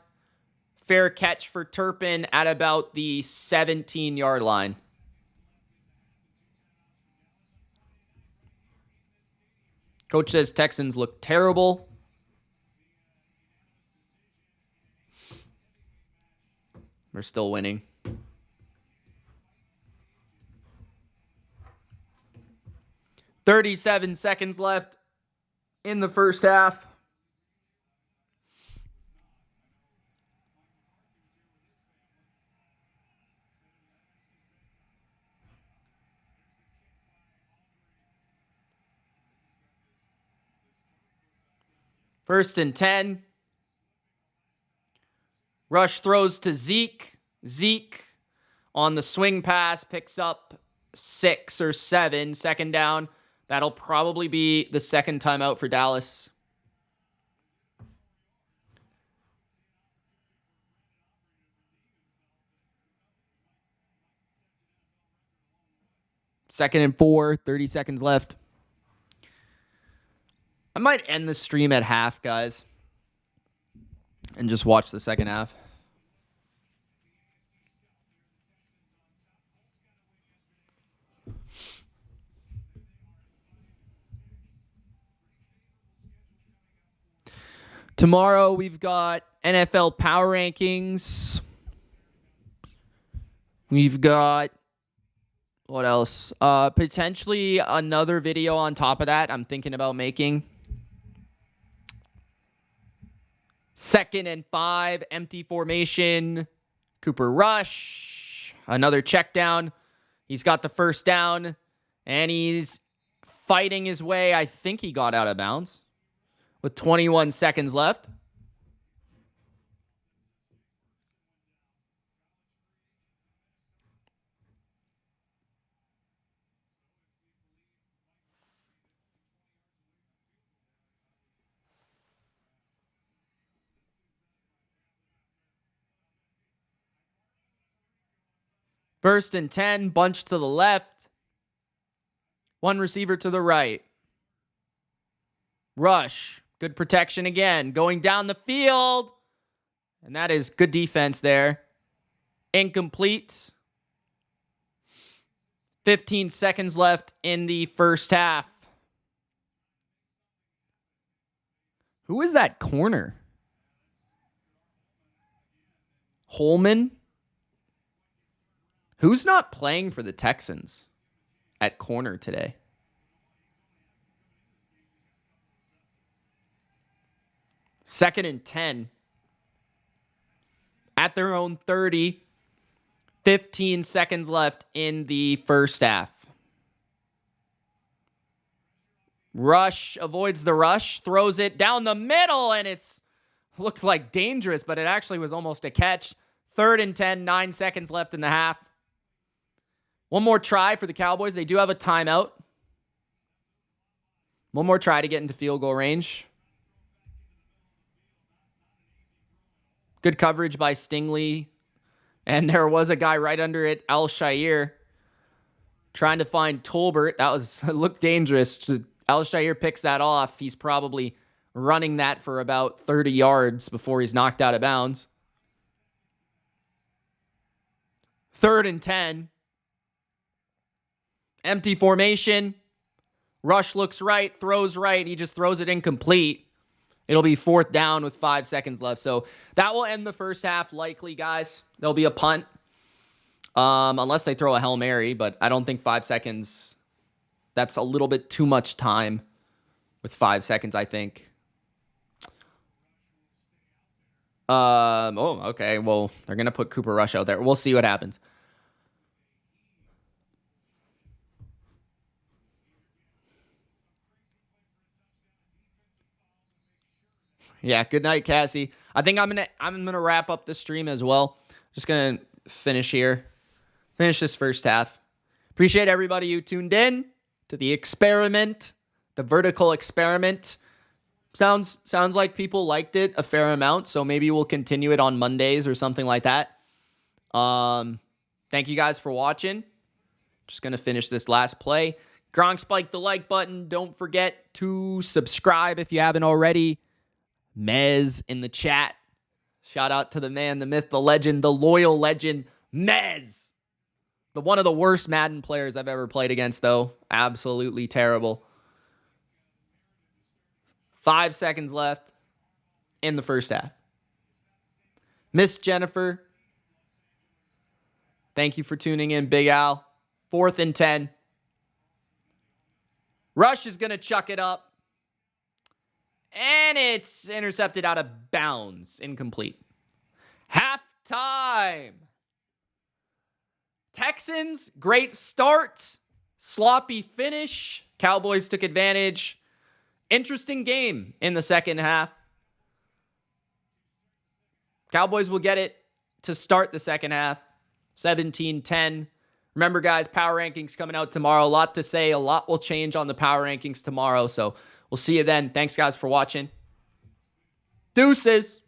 Fair catch for Turpin at about the 17-yard line. Coach says Texans look terrible. We're still winning. "37 seconds left in the first half. First and 10. Rush throws to Zeke. Zeke on the swing pass picks up 6 or 7. Second down. That'll probably be the second timeout for Dallas. Second and 4, 30 seconds left. I might end the stream at half, guys, and just watch the second half. Tomorrow we've got NFL Power Rankings. We've got, what else? Potentially another video on top of that I'm thinking about making. 2nd and 5, empty formation. Cooper Rush. Another check down. He's got the first down, and he's fighting his way. I think he got out of bounds with 21 seconds left. First and 10, bunch to the left. One receiver to the right. Rush, good protection again. Going down the field. And that is good defense there. Incomplete. 15 seconds left in the first half. Who is that corner? Holman? Who's not playing for the Texans at corner today? Second and 10. At their own 30. 15 seconds left in the first half. Rush avoids the rush, throws it down the middle, and it's looked like dangerous, but it actually was almost a catch. 3rd and 10, 9 seconds left in the half. One more try for the Cowboys. They do have a timeout. One more try to get into field goal range. Good coverage by Stingley. And there was a guy right under it, Al-Shaair, trying to find Tolbert. That looked dangerous. Al-Shaair picks that off. He's probably running that for about 30 yards before he's knocked out of bounds. 3rd and 10. Empty formation. Rush looks right, throws right. He just throws it incomplete. It'll be 4th down with 5 seconds left. So that will end the first half likely, guys. There'll be a punt. Unless they throw a Hail Mary, but I don't think 5 seconds. That's a little bit too much time with 5 seconds, I think. Okay. Well, they're going to put Cooper Rush out there. We'll see what happens. Yeah, good night, Cassie. I think I'm gonna wrap up the stream as well. Just gonna finish here. Finish this first half. Appreciate everybody who tuned in to the experiment, the vertical experiment. Sounds like people liked it a fair amount, so maybe we'll continue it on Mondays or something like that. Thank you guys for watching. Just going to finish this last play. Gronk spiked the like button. Don't forget to subscribe if you haven't already. Mez in the chat. Shout out to the man, the myth, the legend, the loyal legend, Mez. One of the worst Madden players I've ever played against, though. Absolutely terrible. 5 seconds left in the first half. Miss Jennifer, thank you for tuning in, Big Al. 4th and 10. Rush is going to chuck it up. And it's intercepted out of bounds. Incomplete. Halftime. Texans, great start. Sloppy finish. Cowboys took advantage. Interesting game in the second half. Cowboys will get it to start the second half. 17-10. Remember, guys, power rankings coming out tomorrow. A lot to say. A lot will change on the power rankings tomorrow. So we'll see you then. Thanks, guys, for watching. Deuces.